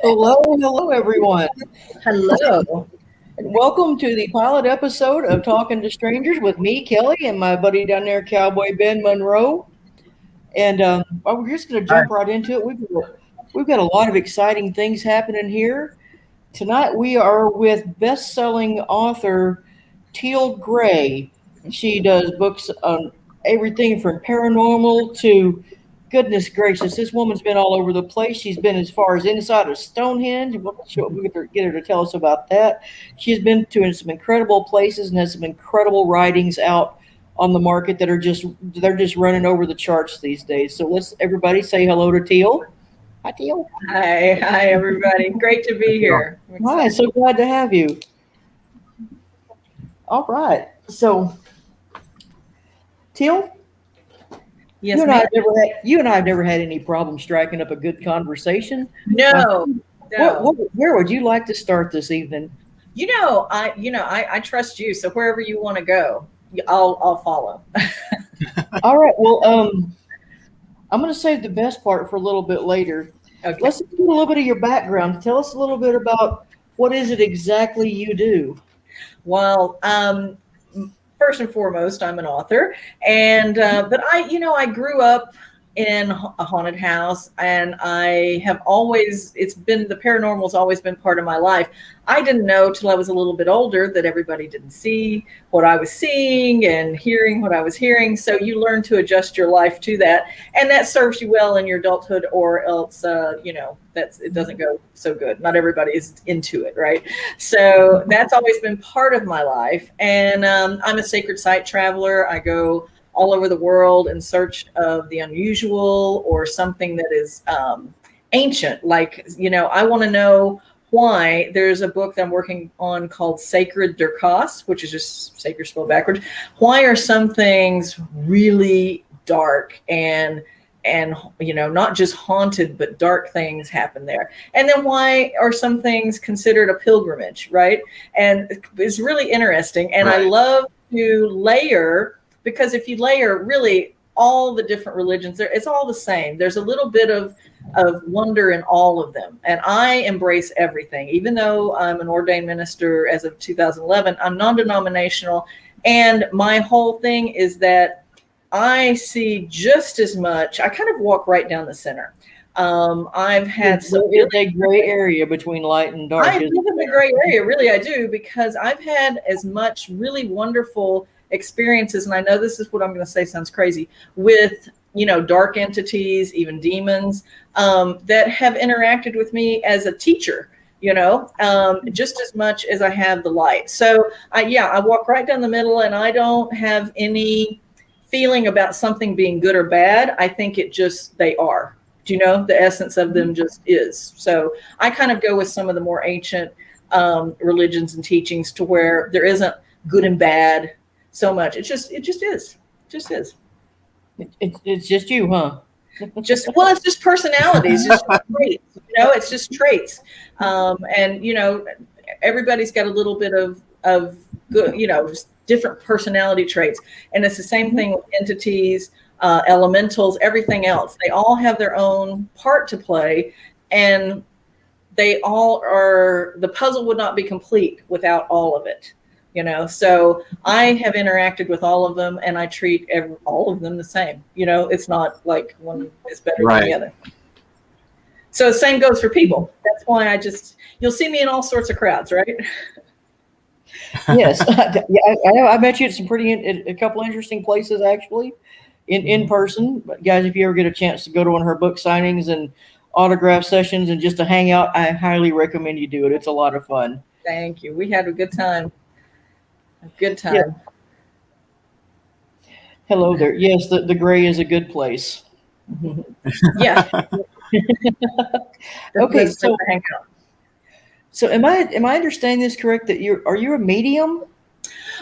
Hello, everyone. Hello. And welcome to the pilot episode of Talking to Strangers with me, Kelly, and my buddy down there, Cowboy Ben Monroe. And well, we're just going to jump right into it. We've got a lot of exciting things happening here. Tonight we are with best-selling author Teal Gray. She does books on everything from paranormal to goodness gracious. This woman's been all over the place. She's been as far as inside of Stonehenge. We'll get her to tell us about that. She's been to some incredible places and has some incredible writings out on the market that are just running over the charts these days. So let's everybody say hello to Teal. Hi, Teal. Hi, everybody. Great to be here. Hi, so glad to have you. All right. So, Teal, Yes, you and I have never had any problem striking up a good conversation. No. Where would you like to start this evening? I trust you. So wherever you want to go, I'll follow. All right. Well, I'm going to save the best part for a little bit later. Okay. Let's get a little bit of your background. Tell us a little bit about what is it exactly you do. Well, first and foremost, I'm an author, and but I grew up in a haunted house, and the paranormal's always been part of my life. I didn't know till I was a little bit older that everybody didn't see what I was seeing and hearing what I was hearing. So you learn to adjust your life to that, and that serves you well in your adulthood, or else it doesn't go so good. Not everybody is into it, right? So that's always been part of my life, and I'm a sacred site traveler. I go all over the world in search of the unusual or something that is ancient. Like, I want to know why. There's a book that I'm working on called Sacred Durkos, which is just sacred spelled backwards. Why are some things really dark and not just haunted, but dark things happen there? And then why are some things considered a pilgrimage, right? And it's really interesting. And right. I love to layer, because if you layer really all the different religions, it's all the same. There's a little bit of wonder in all of them. And I embrace everything. Even though I'm an ordained minister as of 2011, I'm non-denominational. And my whole thing is that I see just as much, I kind of walk right down the center. I've had a gray area between light and dark. I live in the gray area, really I do, because I've had as much really wonderful experiences, and I know this is what I'm going to say sounds crazy, with dark entities, even demons, that have interacted with me as a teacher, just as much as I have the light. So I walk right down the middle, and I don't have any feeling about something being good or bad. I think they are. The essence of them just is. So I kind of go with some of the more ancient religions and teachings, to where there isn't good and bad so much. It just is. It's just you, huh? It's just personalities. It's just traits. It's just traits. And everybody's got a little bit of good, just different personality traits. And it's the same thing with entities, elementals, everything else. They all have their own part to play, and they all are. The puzzle would not be complete without all of it. So I have interacted with all of them, and I treat all of them the same. It's not like one is better than the other. So the same goes for people. That's why you'll see me in all sorts of crowds, right? Yes. I met you at a couple interesting places, actually, in person. But guys, if you ever get a chance to go to one of her book signings and autograph sessions and just to hang out, I highly recommend you do it. It's a lot of fun. Thank you. We had a good time. Yeah. Hello there. Yes, the gray is a good place. Yeah. Okay, so am I understanding this correct, that are you a medium?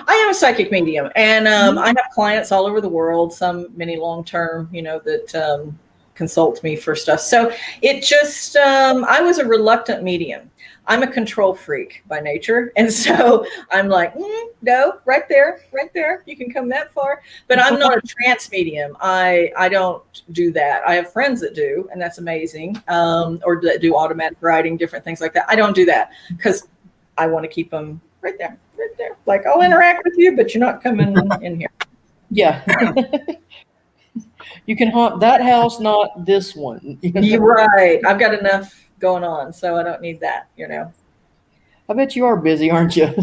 I am a psychic medium, and I have clients all over the world, many long-term, that consult me for stuff. So it just, I was a reluctant medium. I'm a control freak by nature. And so I'm like, no, right there, you can come that far. But I'm not a trance medium. I don't do that. I have friends that do, and that's amazing. Or that do automatic writing, different things like that. I don't do that because I want to keep them right there. Like, I'll interact with you, but you're not coming in here. Yeah. You can haunt that house, not this one. You're right. I've got enough going on, so I don't need that, I bet you are busy, aren't you?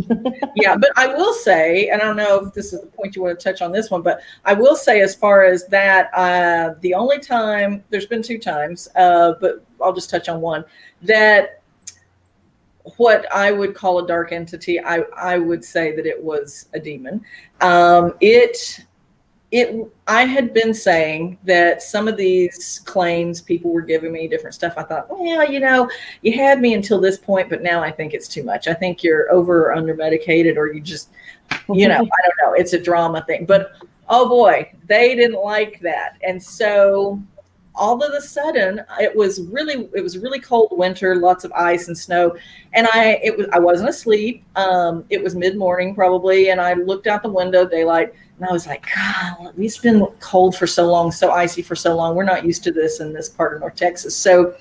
Yeah, but I will say, and I don't know if this is the point you want to touch on this one, but I will say, as far as that, the only time, there's been 2 times, but I'll just touch on one, that what I would call a dark entity, I would say that it was a demon. I had been saying that some of these claims people were giving me, different stuff. I thought, well, you had me until this point, but now I think it's too much. I think you're over or under medicated, or you just, I don't know. It's a drama thing. But oh boy, they didn't like that. And so all of a sudden, it was really cold winter, lots of ice and snow, and I wasn't asleep. It was mid-morning probably, and I looked out the window, daylight, and I was like, God, it's been cold for so long, so icy for so long. We're not used to this in this part of North Texas. So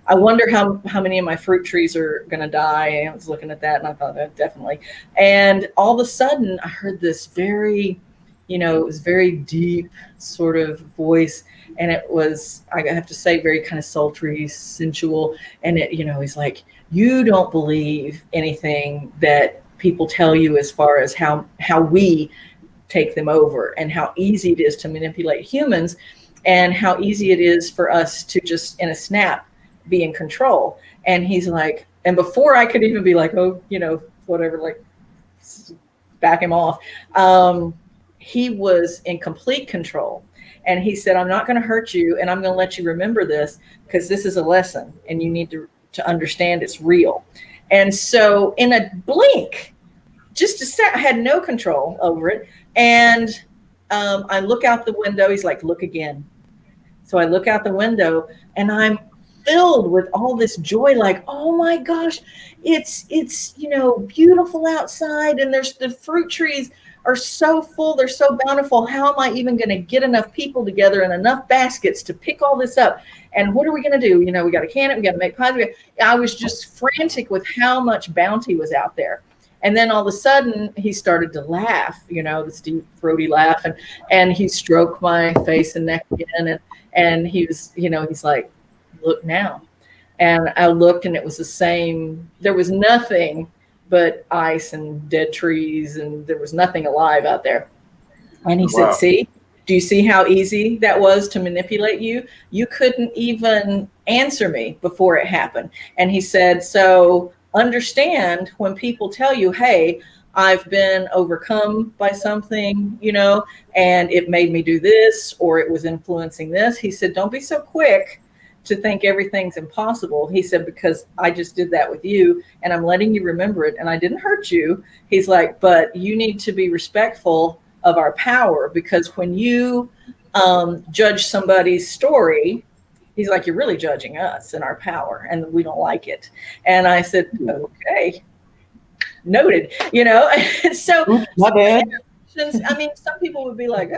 I wonder how many of my fruit trees are going to die. I was looking at that, and I thought, definitely. And all of a sudden, I heard this very, it was very deep sort of voice. And it was, I have to say, very kind of sultry, sensual. And he's like, you don't believe anything that people tell you as far as how we take them over, and how easy it is to manipulate humans, and how easy it is for us to just in a snap be in control. And he's like, and before I could even be like, oh, whatever, like back him off, he was in complete control. And he said, I'm not going to hurt you, and I'm going to let you remember this, because this is a lesson, and you need to understand it's real. And so in a blink, just a sec, I had no control over it. And I look out the window. He's like, look again. So I look out the window, and I'm filled with all this joy, like, oh my gosh, it's beautiful outside, and there's the fruit trees are so full, they're so bountiful. How am I even going to get enough people together and enough baskets to pick all this up? And what are we going to do? We got to can it, we got to make pies. I was just frantic with how much bounty was out there. And then all of a sudden he started to laugh, this deep throaty laugh, and he stroked my face and neck again, and he was, he's like, look now. And I looked, and it was the same. There was nothing but ice and dead trees, and there was nothing alive out there. And he said, see, do you see how easy that was to manipulate you? You couldn't even answer me before it happened. And he said, so understand when people tell you, hey, I've been overcome by something, and it made me do this, or it was influencing this. He said, don't be so quick to think everything's impossible. He said, because I just did that with you, and I'm letting you remember it, and I didn't hurt you. He's like, but you need to be respectful of our power, because when you judge somebody's story, he's like, you're really judging us and our power, and we don't like it. And I said, okay, noted, So my bad. I mean, some people would be like,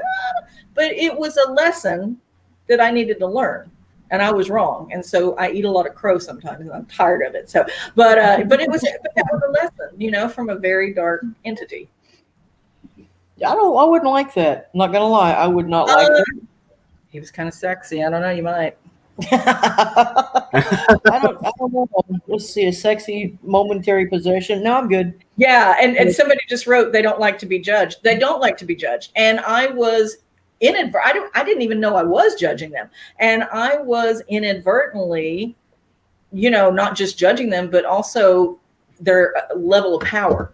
but it was a lesson that I needed to learn. And I was wrong, and so I eat a lot of crow sometimes, and I'm tired of it. So, but that was a lesson, from a very dark entity. I wouldn't like that. I'm not gonna lie, I would not like that. He was kind of sexy. I don't know. You might. I don't know. Let's see, a sexy momentary possession. No, I'm good. Yeah, and somebody just wrote they don't like to be judged. They don't like to be judged, and I was. I didn't even know I was judging them. And I was inadvertently, not just judging them, but also their level of power,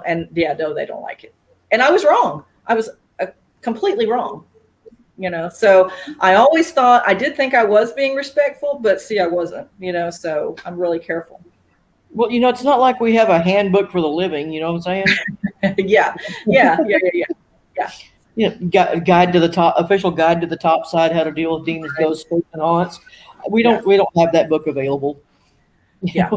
and no, they don't like it. And I was wrong. I was completely wrong, so I always thought, I did think I was being respectful, but see, I wasn't, so I'm really careful. Well, it's not like we have a handbook for the living, you know what I'm saying? Yeah. Guide to the top, official guide to the top side, how to deal with demons, ghosts, spirits, and haunts. We don't have that book available. Yeah,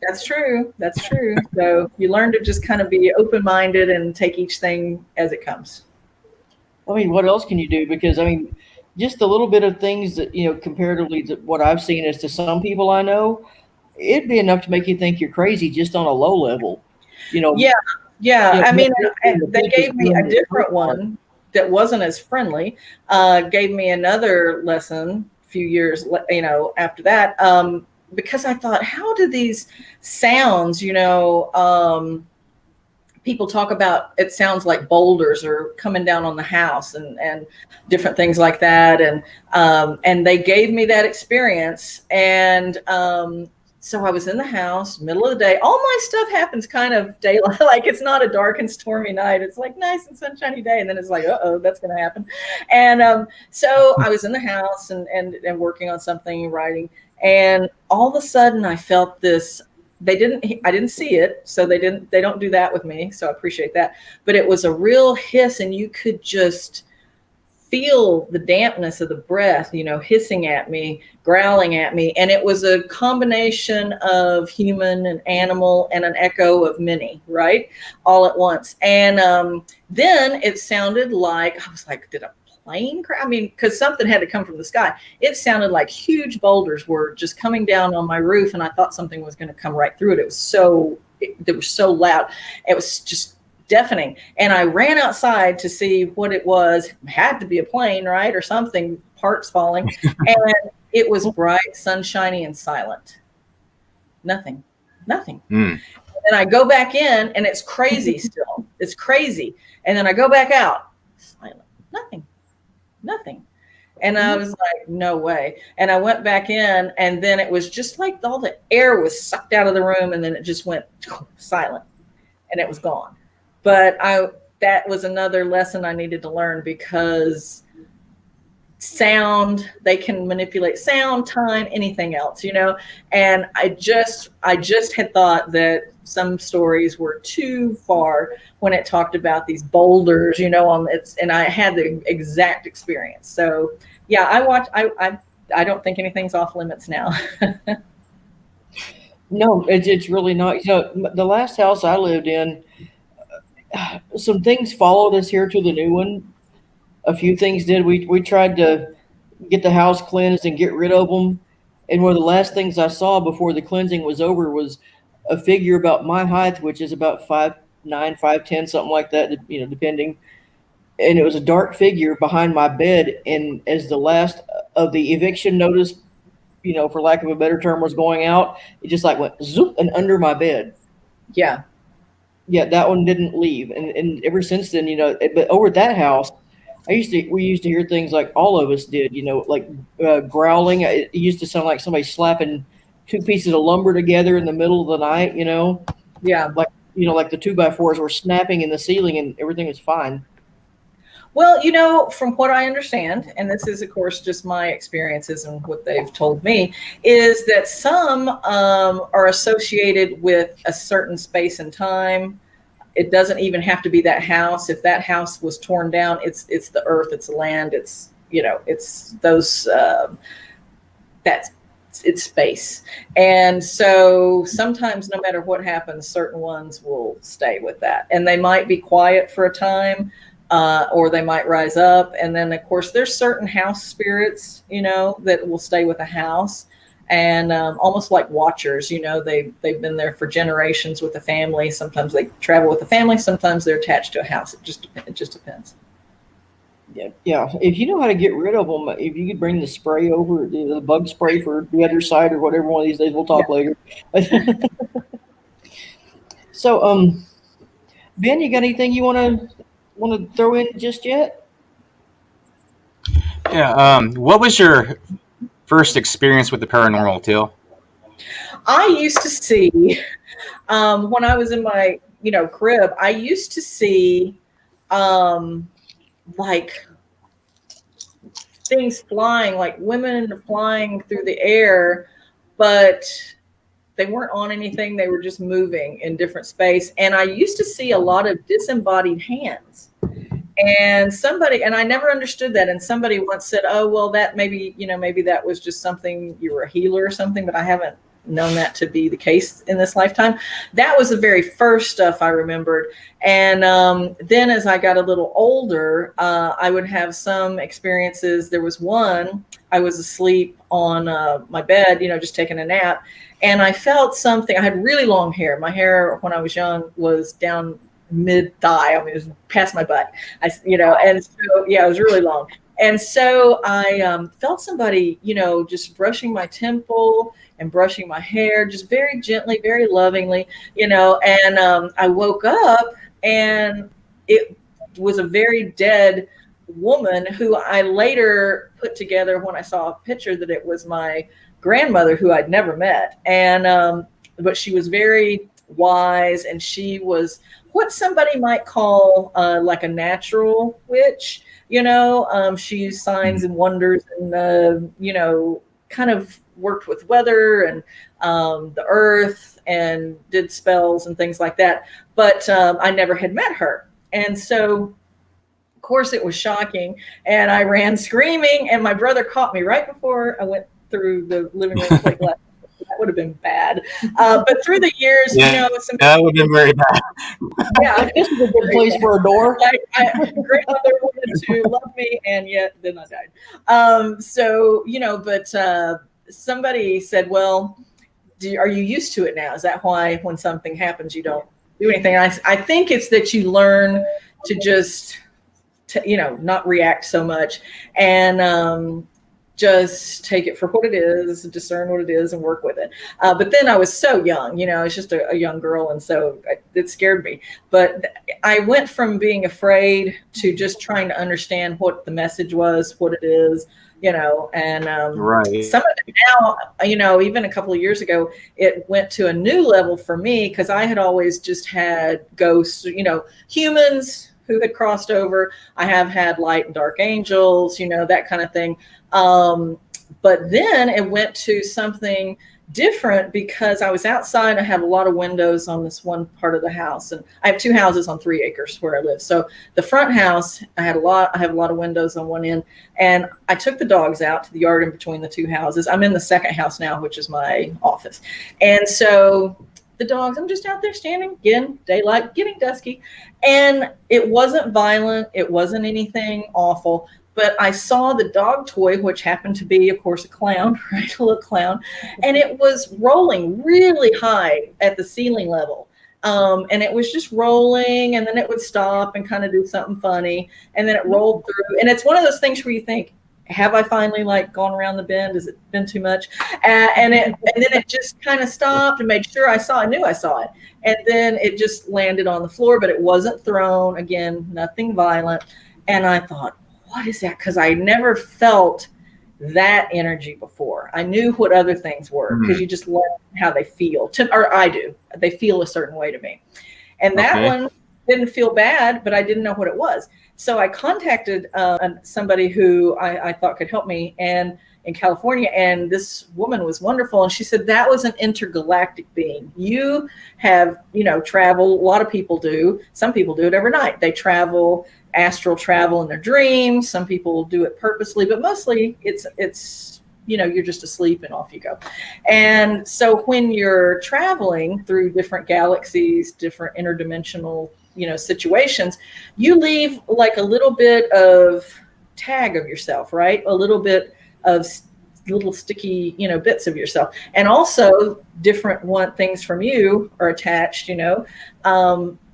that's true. That's true. So you learn to just kind of be open-minded and take each thing as it comes. I mean, what else can you do? Because I mean, just a little bit of things that comparatively to what I've seen as to some people I know, it'd be enough to make you think you're crazy just on a low level. You know, Yeah, yeah. I mean, the they focus gave me doing a the great different part. one that wasn't as friendly. Gave me another lesson a few years, after that, because I thought, how do these sounds, people talk about, it sounds like boulders are coming down on the house and different things like that. And they gave me that experience. And so I was in the house, middle of the day. All my stuff happens kind of daylight. Like, it's not a dark and stormy night. It's like nice and sunshiny day. And then it's like, uh-oh, that's going to happen. And so I was in the house and working on something, writing. And all of a sudden I felt this. I didn't see it, so they don't do that with me, so I appreciate that. But it was a real hiss, and you could just feel the dampness of the breath, hissing at me, growling at me. And it was a combination of human and animal and an echo of many, right, all at once. And then it sounded like, I was like, did a plane crash? I mean, because something had to come from the sky. It sounded like huge boulders were just coming down on my roof, and I thought something was going to come right through it. It was so loud. It was just deafening. And I ran outside to see what it was. It had to be a plane, right? Or something, parts falling. And it was bright, sunshiny, and silent. Nothing. And I go back in, and it's crazy still. It's crazy. And then I go back out. Silent. Nothing. And I was like, no way. And I went back in, and then it was just like all the air was sucked out of the room, and then it just went silent, and it was gone. But that was another lesson I needed to learn, because sound, they can manipulate sound, time, anything else, and I just had thought that some stories were too far when it talked about these boulders, and I had the exact experience. So yeah, I don't think anything's off limits now. No, it's really not. The last house I lived in, some things followed us here to the new one. A few things did. We tried to get the house cleansed and get rid of them. And one of the last things I saw before the cleansing was over was a figure about my height, which is about 5'9", 5'10", something like that, depending. And it was a dark figure behind my bed. And as the last of the eviction notice, for lack of a better term, was going out, it just like went zoop and under my bed. Yeah. Yeah, that one didn't leave. And ever since then, but over at that house, we used to hear things like all of us did, like growling. It used to sound like somebody slapping two pieces of lumber together in the middle of the night, Yeah. like the 2x4s were snapping in the ceiling and everything was fine. Well, from what I understand, and this is, of course, just my experiences and what they've told me, is that some are associated with a certain space and time. It doesn't even have to be that house. If that house was torn down, it's the earth, it's the land, it's those that's it's space. And so sometimes, no matter what happens, certain ones will stay with that, and they might be quiet for a time. Or they might rise up. And then, of course, there's certain house spirits, that will stay with a house, and almost like watchers. They've been there for generations with the family. Sometimes they travel with the family. Sometimes they're attached to a house. It just depends. Yeah. If you know how to get rid of them, if you could bring the spray over, the bug spray for the other side or whatever, one of these days, we'll talk later. So, Ben, you got anything you want to throw in just yet? Yeah. What was your first experience with the paranormal, Teal? I used to see, when I was in my, crib, I used to see, like things flying, like women flying through the air, but they weren't on anything. They were just moving in different space. And I used to see a lot of disembodied hands. And I never understood that. And somebody once said, oh, well, that maybe that was just something, you were a healer or something, but I haven't known that to be the case in this lifetime. That was the very first stuff I remembered. And then as I got a little older, I would have some experiences. There was one, I was asleep on my bed, just taking a nap. And I felt something. I had really long hair. My hair when I was young was down mid-thigh. I mean, it was past my butt. And so, yeah, it was really long. And so I felt somebody, just brushing my temple and brushing my hair, just very gently, very lovingly, and I woke up and it was a very dead woman who I later put together when I saw a picture that it was my grandmother who I'd never met. And, but she was very wise, and she was what somebody might call like a natural witch. She used signs and wonders and, kind of worked with weather and the earth and did spells and things like that. But I never had met her. And so, of course, it was shocking. And I ran screaming, and my brother caught me right before I went through the living room plate glass. That would have been bad. But through the years, that would have been very bad. Yeah, this is a good place for a door. Grandmother wanted to love me, and yet then I died. But somebody said, well, are you used to it now? Is that why when something happens, you don't do anything? I think it's that you learn to just, not react so much and just take it for what it is, discern what it is, and work with it. But then I was so young, I was just a young girl, and so it scared me. But I went from being afraid to just trying to understand what the message was, what it is, and right. Some of it now, even a couple of years ago, it went to a new level for me because I had always just had ghosts, humans who had crossed over. I have had light and dark angels, that kind of thing. But then it went to something different because I was outside. I have a lot of windows on this one part of the house, and I have 2 houses on 3 acres where I live. So the front house, I have a lot of windows on one end, and I took the dogs out to the yard in between the 2 houses. I'm in the second house now, which is my office. And so the dogs, I'm just out there standing, again, daylight, getting dusky. And it wasn't violent. It wasn't anything awful. But I saw the dog toy, which happened to be, of course, a clown, right? A little clown. And it was rolling really high at the ceiling level. And it was just rolling, and then it would stop and kind of do something funny. And then it rolled through. And it's one of those things where you think, have I finally gone around the bend? Has it been too much? And then it just kind of stopped and made sure I knew I saw it. And then it just landed on the floor, but it wasn't thrown. Again, nothing violent. And I thought, what is that? Because I never felt that energy before. I knew what other things were because you just learn how they feel. Or I do. They feel a certain way to me. And that one didn't feel bad, but I didn't know what it was. So I contacted somebody who I thought could help me in California. And this woman was wonderful. And she said, that was an intergalactic being. You have, travel. A lot of people do. Some people do it every night. They travel, astral travel in their dreams. Some people do it purposely, but mostly it's you're just asleep and off you go. And so when you're traveling through different galaxies, different interdimensional situations, you leave like a little bit of tag of yourself, right? A little bit of little sticky, bits of yourself. And also different things from you are attached,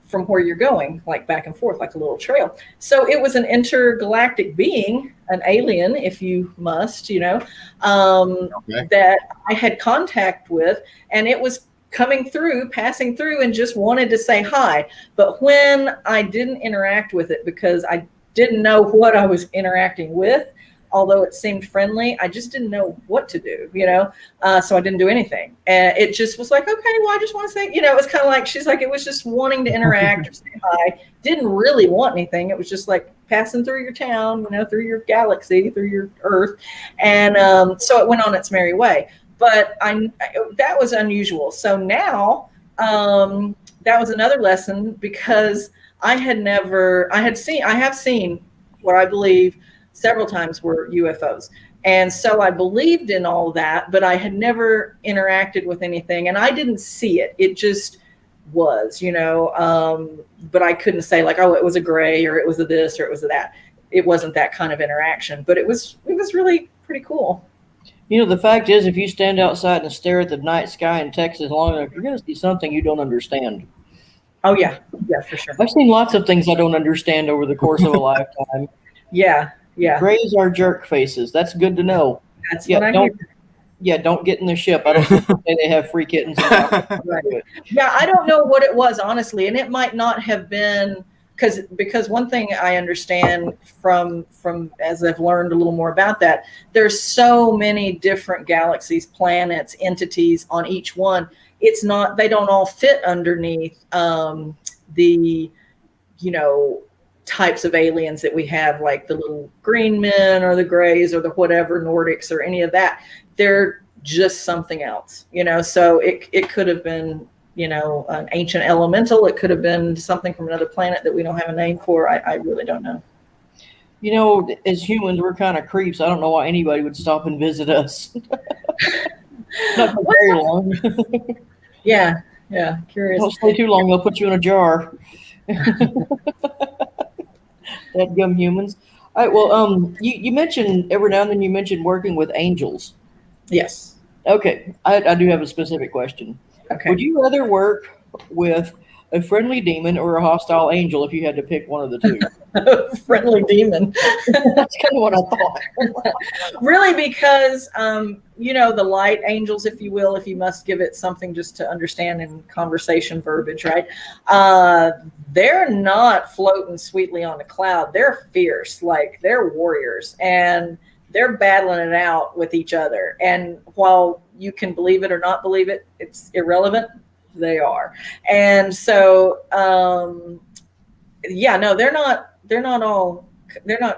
from where you're going, like back and forth, like a little trail. So it was an intergalactic being, an alien, if you must, that I had contact with, and it was passing through, and just wanted to say hi. But when I didn't interact with it because I didn't know what I was interacting with, although it seemed friendly, I just didn't know what to do, so I didn't do anything. And it just was like, okay, well, I just want to say, it was kind of like, she's like, it was just wanting to interact or say hi. Didn't really want anything. It was just like passing through your town, through your galaxy, through your earth. And so it went on its merry way. But that was unusual. So now that was another lesson, because I have seen what I believe several times were UFOs. And so I believed in all that, but I had never interacted with anything, and I didn't see it. It just was, but I couldn't say like, oh, it was a gray or it was a this or it was a that. It wasn't that kind of interaction, but it was really pretty cool. The fact is, if you stand outside and stare at the night sky in Texas long enough, you're going to see something you don't understand. Oh, yeah. Yeah, for sure. I've seen lots of things I don't understand over the course of a lifetime. Yeah, yeah. Grays are jerk faces. That's good to know. That's what I hear. Yeah, don't get in the ship. I don't think they have free kittens. Right. Yeah, I don't know what it was, honestly, and it might not have been because one thing I understand from as I've learned a little more about that, there's so many different galaxies, planets, entities on each one. It's not, they don't all fit underneath the types of aliens that we have, like the little green men or the grays or the whatever Nordics or any of that. They're just something else, so it could have been an ancient elemental. It could have been something from another planet that we don't have a name for. I really don't know. As humans, we're kind of creeps. I don't know why anybody would stop and visit us. Not for very long. Yeah, curious. Don't stay too long, they'll put you in a jar. That gum humans. All right, well, you mentioned every now and then you mentioned working with angels. Yes. Okay, I do have a specific question. Okay. Would you rather work with a friendly demon or a hostile angel if you had to pick one of the two? Friendly demon. That's kind of what I thought. Really, because the light angels, if you will, if you must give it something just to understand in conversation verbiage, right? They're not floating sweetly on a cloud. They're fierce, like they're warriors, and they're battling it out with each other. And while you can believe it or not believe it, it's irrelevant. They are. And so, they're not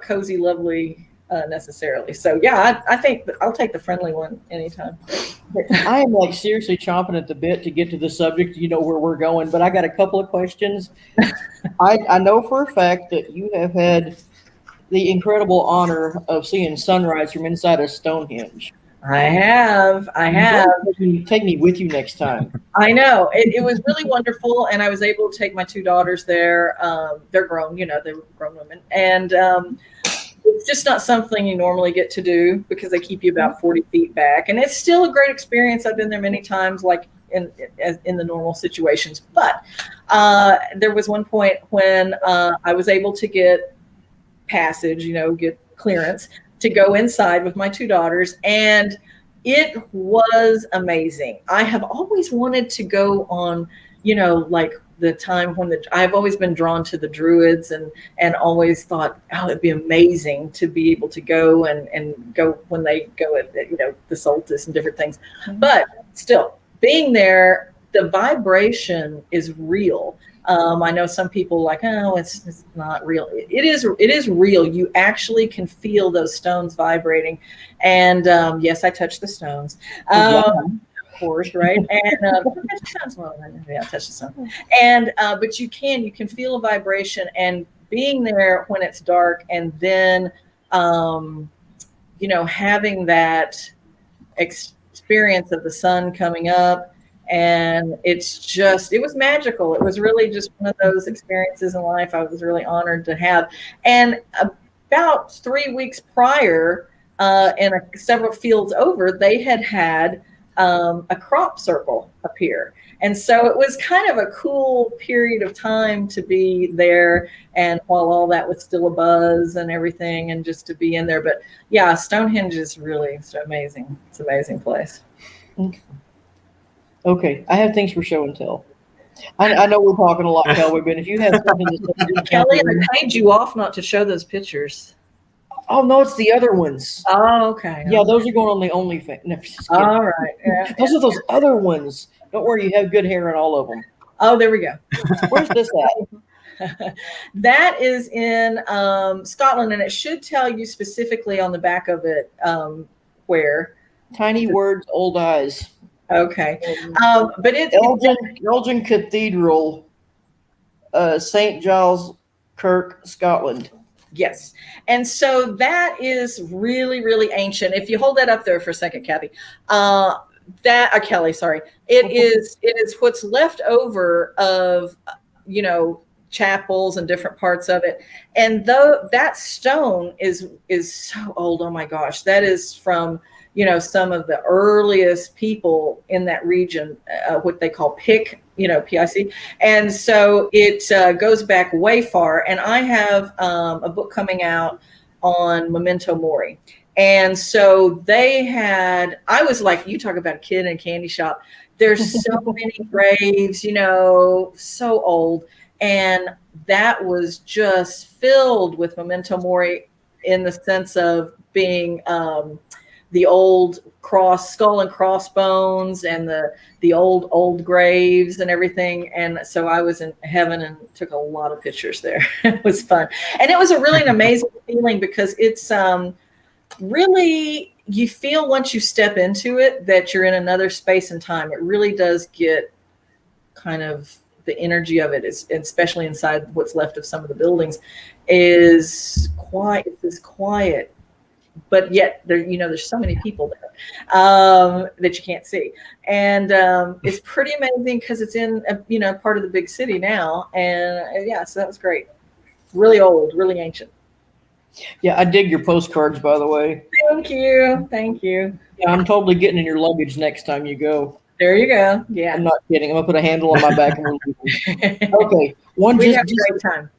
cozy, lovely necessarily. So yeah, I think I'll take the friendly one anytime. I am like seriously chomping at the bit to get to the subject, where we're going, but I got a couple of questions. I know for a fact that you have had the incredible honor of seeing sunrise from inside of Stonehenge. I have. Take me with you next time. I know. It was really wonderful, and I was able to take my two daughters there. They're grown, they were grown women. And it's just not something you normally get to do because they keep you about 40 feet back. And it's still a great experience. I've been there many times, like in the normal situations. But there was one point when I was able to get passage, get clearance to go inside with my two daughters, and it was amazing. I have always wanted to go on, like the time when I've always been drawn to the druids and always thought, oh, it'd be amazing to be able to go and go when they go at the solstice and different things. Mm-hmm. But still, being there, the vibration is real. I know some people like, oh, it's not real. It is real. You actually can feel those stones vibrating. And yes, I touched the stones. Of course, right? And touch the stones. Well, yeah, touch the stone. And but you can feel a vibration, and being there when it's dark, and then having that experience of the sun coming up. And it was magical. It was really just one of those experiences in life I was really honored to have. And about 3 weeks prior, several fields over, they had a crop circle appear. And so it was kind of a cool period of time to be there. And while all that was still a buzz and everything, and just to be in there. But yeah, Stonehenge is really amazing. It's an amazing place. Okay, I have things for show and tell. I know we're talking a lot, Cowboy, but if you have something to say, Kelly, I paid you off not to show those pictures. Oh no, it's the other ones. Oh, okay. Yeah, those are going on the OnlyFans. No, all right. Yeah. Those are those other ones. Don't worry, you have good hair in all of them. Oh, there we go. Where's this at? That is in Scotland, and it should tell you specifically on the back of it where. Tiny words, old eyes. Okay, but it's Elgin Cathedral, St. Giles Kirk, Scotland. Yes. And so that is really, really ancient. If you hold that up there for a second, Kathy, Kelly, sorry, it is what's left over of, chapels and different parts of it. And though that stone is so old, oh my gosh, that is from, some of the earliest people in that region, what they call PIC, PIC. And so it goes back way far. And I have a book coming out on Memento Mori. And so I was like, you talk about a kid in a candy shop. There's so many graves, so old. And that was just filled with Memento Mori in the sense of being the old skull and crossbones and the old graves and everything. And so I was in heaven and took a lot of pictures there. It was fun. And it was an amazing feeling because it's really, you feel once you step into it that you're in another space and time. It really does get kind of the energy of it, especially inside what's left of some of the buildings, is quiet. It's quiet. But yet there's so many people there that you can't see. And it's pretty amazing because it's in part of the big city now. And so that was great. Really old, really ancient. Yeah, I dig your postcards, by the way. Thank you. Yeah, I'm totally getting in your luggage next time you go. There you go. Yeah. I'm not kidding. I'm going to put a handle on my back and we're leaving. Okay. We have a great time.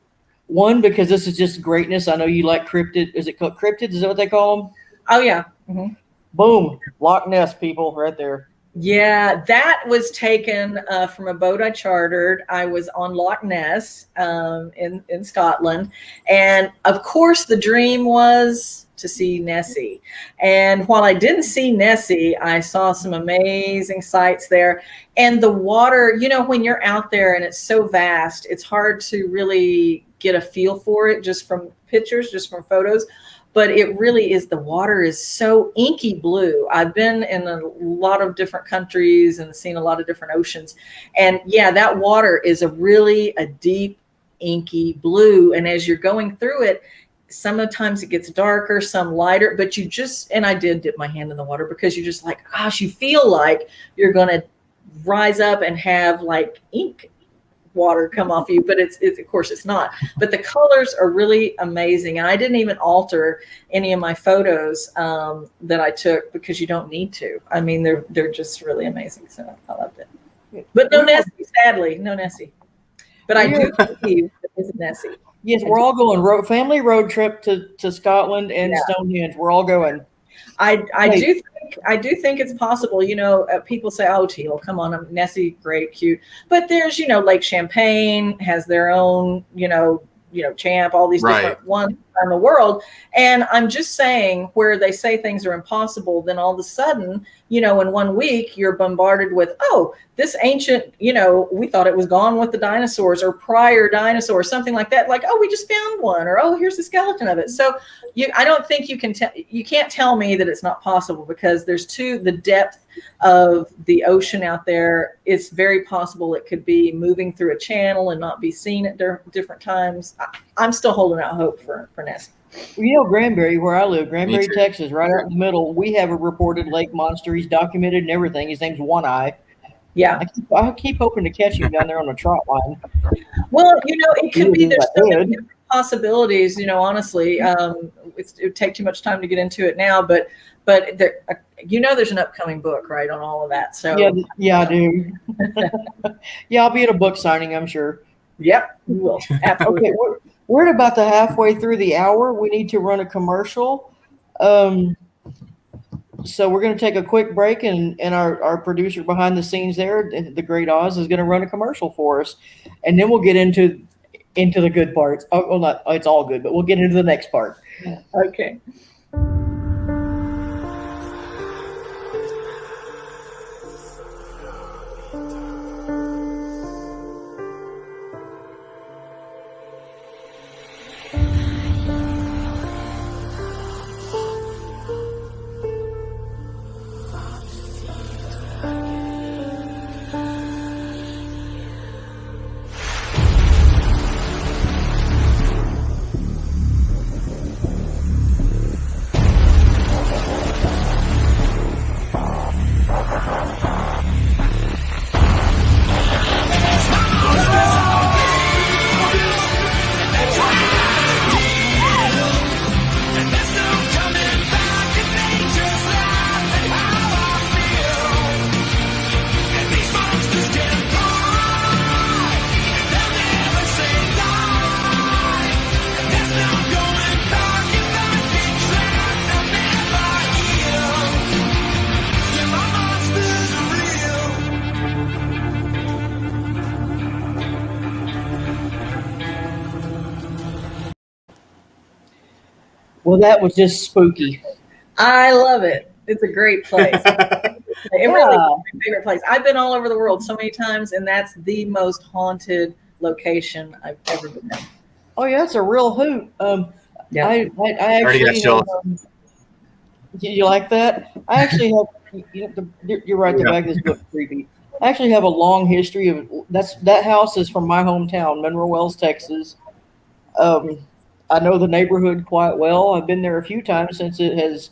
One, because this is just greatness. I know you like cryptid. Is it called cryptids? Is that what they call them? Oh, yeah. Mm-hmm. Boom. Loch Ness, people, right there. Yeah, that was taken from a boat I chartered. I was on Loch Ness in Scotland. And, of course, the dream was to see Nessie. And while I didn't see Nessie, I saw some amazing sights there. And the water, when you're out there and it's so vast, it's hard to really get a feel for it just from pictures, just from photos. But it really is, the water is so inky blue. I've been in a lot of different countries and seen a lot of different oceans. And yeah, that water is a deep, inky blue. And as you're going through it, sometimes it gets darker, some lighter, but and I did dip my hand in the water because you're just like, gosh, you feel like you're going to rise up and have like ink water come off you, but it's of course it's not. But the colors are really amazing. And I didn't even alter any of my photos that I took because you don't need to. I mean, they're just really amazing. So I loved it. But no Nessie, sadly, no Nessie. But I do believe it's Nessie. Yes, we're all going family road trip to Scotland and Stonehenge. We're all going. I do think it's possible. People say, "Oh, Teal, come on, Nessie, great, cute." But there's, Lake Champlain has their own, Champ, all these different ones around the world. And I'm just saying, where they say things are impossible, then all of a sudden, in 1 week, you're bombarded with, oh, this ancient, we thought it was gone with the dinosaurs or prior dinosaurs, something like that. Like, oh, we just found one, or oh, here's the skeleton of it. So I don't think you can't tell me that it's not possible, because there's the depth of the ocean out there. It's very possible it could be moving through a channel and not be seen at different times. I'm still holding out hope for Nessie. Granbury, where I live, Granbury, Texas, right out in the middle, we have a reported lake monster. He's documented and everything. His name's One Eye. Yeah. I keep hoping to catch him down there on the trot line. Well, it could be, there's so many different possibilities, honestly. It would take too much time to get into it now, but there, there's an upcoming book, right, on all of that. So yeah, I do. Yeah, I'll be at a book signing, I'm sure. Yep, you will. Absolutely. Okay, we're at about the halfway through the hour. We need to run a commercial. So we're going to take a quick break, and our producer behind the scenes there, the great Oz, is going to run a commercial for us. And then we'll get into the good parts. Oh, well, it's all good, but we'll get into the next part. Okay. Well, that was just spooky. I love it. It's a great place. It really is my favorite place. I've been all over the world so many times, and that's the most haunted location I've ever been in. Oh yeah, it's a real hoot. Yeah. I Already got actually chills. you like that? I actually have. You're right. The back of this book is creepy. I actually have a long history of that house is from my hometown, Monroe, Texas. I know the neighborhood quite well. I've been there a few times since it has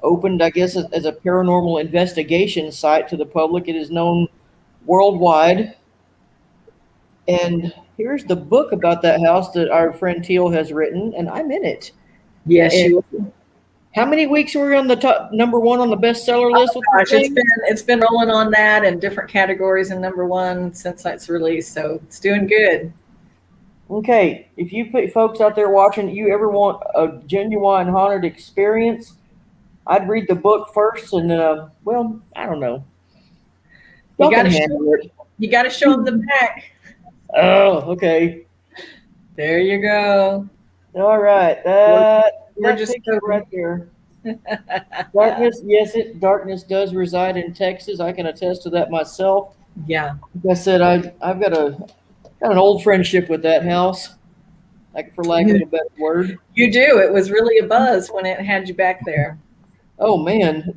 opened, I guess, as a paranormal investigation site to the public. It is known worldwide. And here's the book about that house that our friend Teal has written, and I'm in it. Yes, And you. how many weeks were we on the top #1 on the bestseller list? Oh, gosh, it's been rolling on that in different categories and #1 since it's released, so it's doing good. Okay, if you folks out there watching, you ever want a genuine haunted experience, I'd read the book first, and well, I don't know. You got to show them the back. Oh, okay. There you go. All right, We're just picture right there. Darkness, yes, darkness does reside in Texas. I can attest to that myself. Yeah. Like I said, I've got an old friendship with that house, like for lack of a better word. You do. It was really a buzz when it had you back there. Oh man,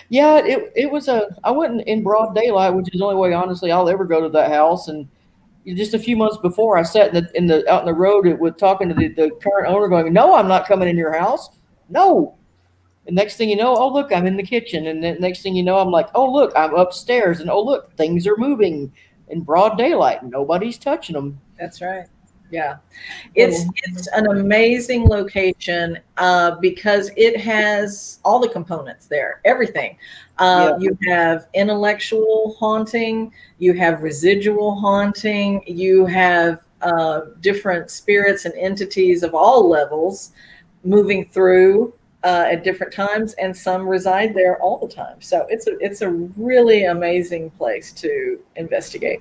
yeah. It was I went in broad daylight, which is the only way, honestly, I'll ever go to that house. And just a few months before, I sat out in the road with talking to the current owner, going, "No, I'm not coming in your house. No." And next thing you know, oh look, I'm in the kitchen. And then next thing you know, I'm like, oh look, I'm upstairs. And oh look, things are moving in broad daylight. Nobody's touching them. That's right. Yeah, it's an amazing location because it has all the components there, everything. You have intellectual haunting, you have residual haunting, you have different spirits and entities of all levels moving through at different times, and some reside there all the time. So it's a really amazing place to investigate.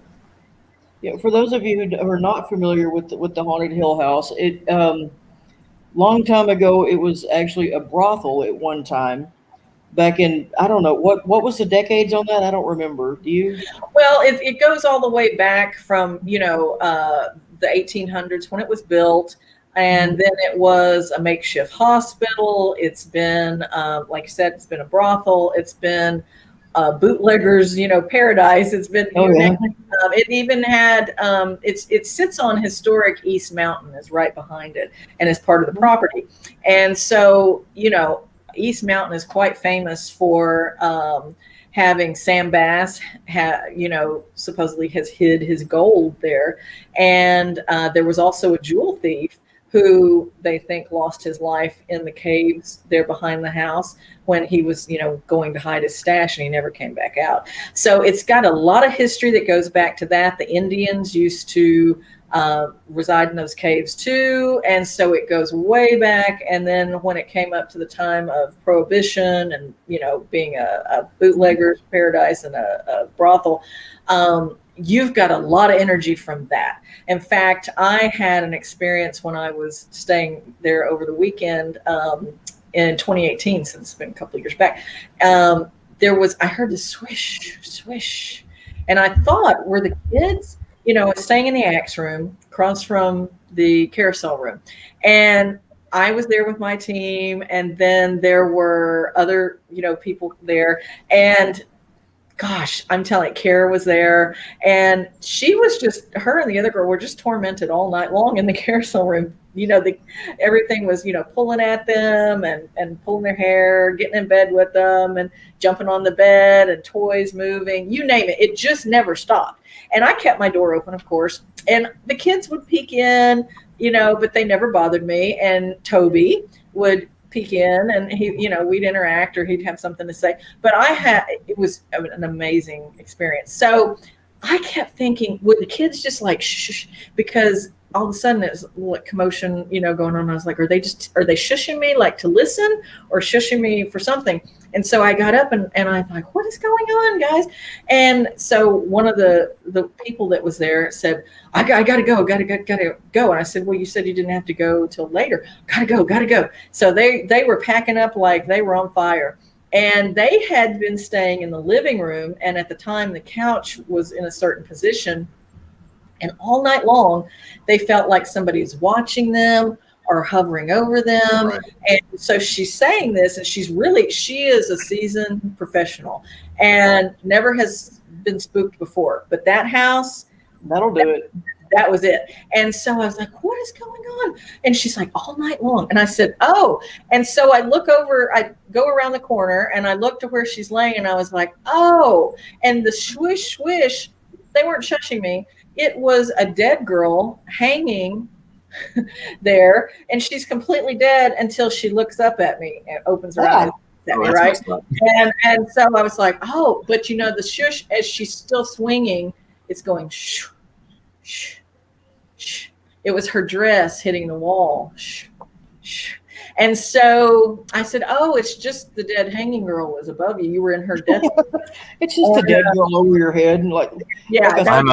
Yeah, for those of you who are not familiar with the Haunted Hill House, it long time ago it was actually a brothel at one time. Back in, I don't know what was the decades on that. I don't remember. Do you? Well, it goes all the way back from the 1800s when it was built, and then it was a makeshift hospital. It's been, like I said, it's been a brothel. It's been bootleggers, paradise. It's been. It even had. It sits on historic East Mountain, is right behind it, and is part of the property. And so, East Mountain is quite famous for having Sam Bass, supposedly has hid his gold there. And there was also a jewel thief who they think lost his life in the caves there behind the house when he was, going to hide his stash, and he never came back out. So it's got a lot of history that goes back to that. The Indians used to reside in those caves too, and so it goes way back. And then when it came up to the time of Prohibition and being a bootlegger's paradise and a brothel, you've got a lot of energy from that. In fact, I had an experience when I was staying there over the weekend in 2018, since it's been a couple of years back. I heard the swish, swish, and I thought, were the kids staying in the axe room across from the carousel room. And I was there with my team, and then there were other, people there. And gosh, I'm telling you, Kara was there, and she was her and the other girl were just tormented all night long in the carousel room. Everything was, pulling at them and pulling their hair, getting in bed with them and jumping on the bed, and toys moving, you name it. It just never stopped. And I kept my door open, of course, and the kids would peek in, but they never bothered me. And Toby would peek in, and he, we'd interact, or he'd have something to say. But it was an amazing experience. So I kept thinking, would the kids just like shh, because all of a sudden it's like commotion, going on. I was like, are they shushing me like to listen or shushing me for something? And so I got up and I'm like, what is going on, guys? And so one of the people that was there said, I gotta go. And I said, well, you said you didn't have to go till later. Gotta go. So they were packing up like they were on fire. And they had been staying in the living room. And at the time, the couch was in a certain position. And all night long, they felt like somebody was watching them or hovering over them. Right. And so she's saying this, and she is a seasoned professional and never has been spooked before. But that house, that'll do it. That was it. And so I was like, what is going on? And she's like, all night long. And I said, oh. And so I look over, I go around the corner and I look to where she's laying and I was like, oh. And the swish, swish, they weren't shushing me. It was a dead girl hanging there, and she's completely dead until she looks up at me and opens her eyes at me, right? And so I was like, oh, but the shush, as she's still swinging, it's going shh, shh, shh. It was her dress hitting the wall. Shh, shh. And so I said, oh, it's just the dead hanging girl was above you. You were in her death. It's just a dead girl over your head. And I'm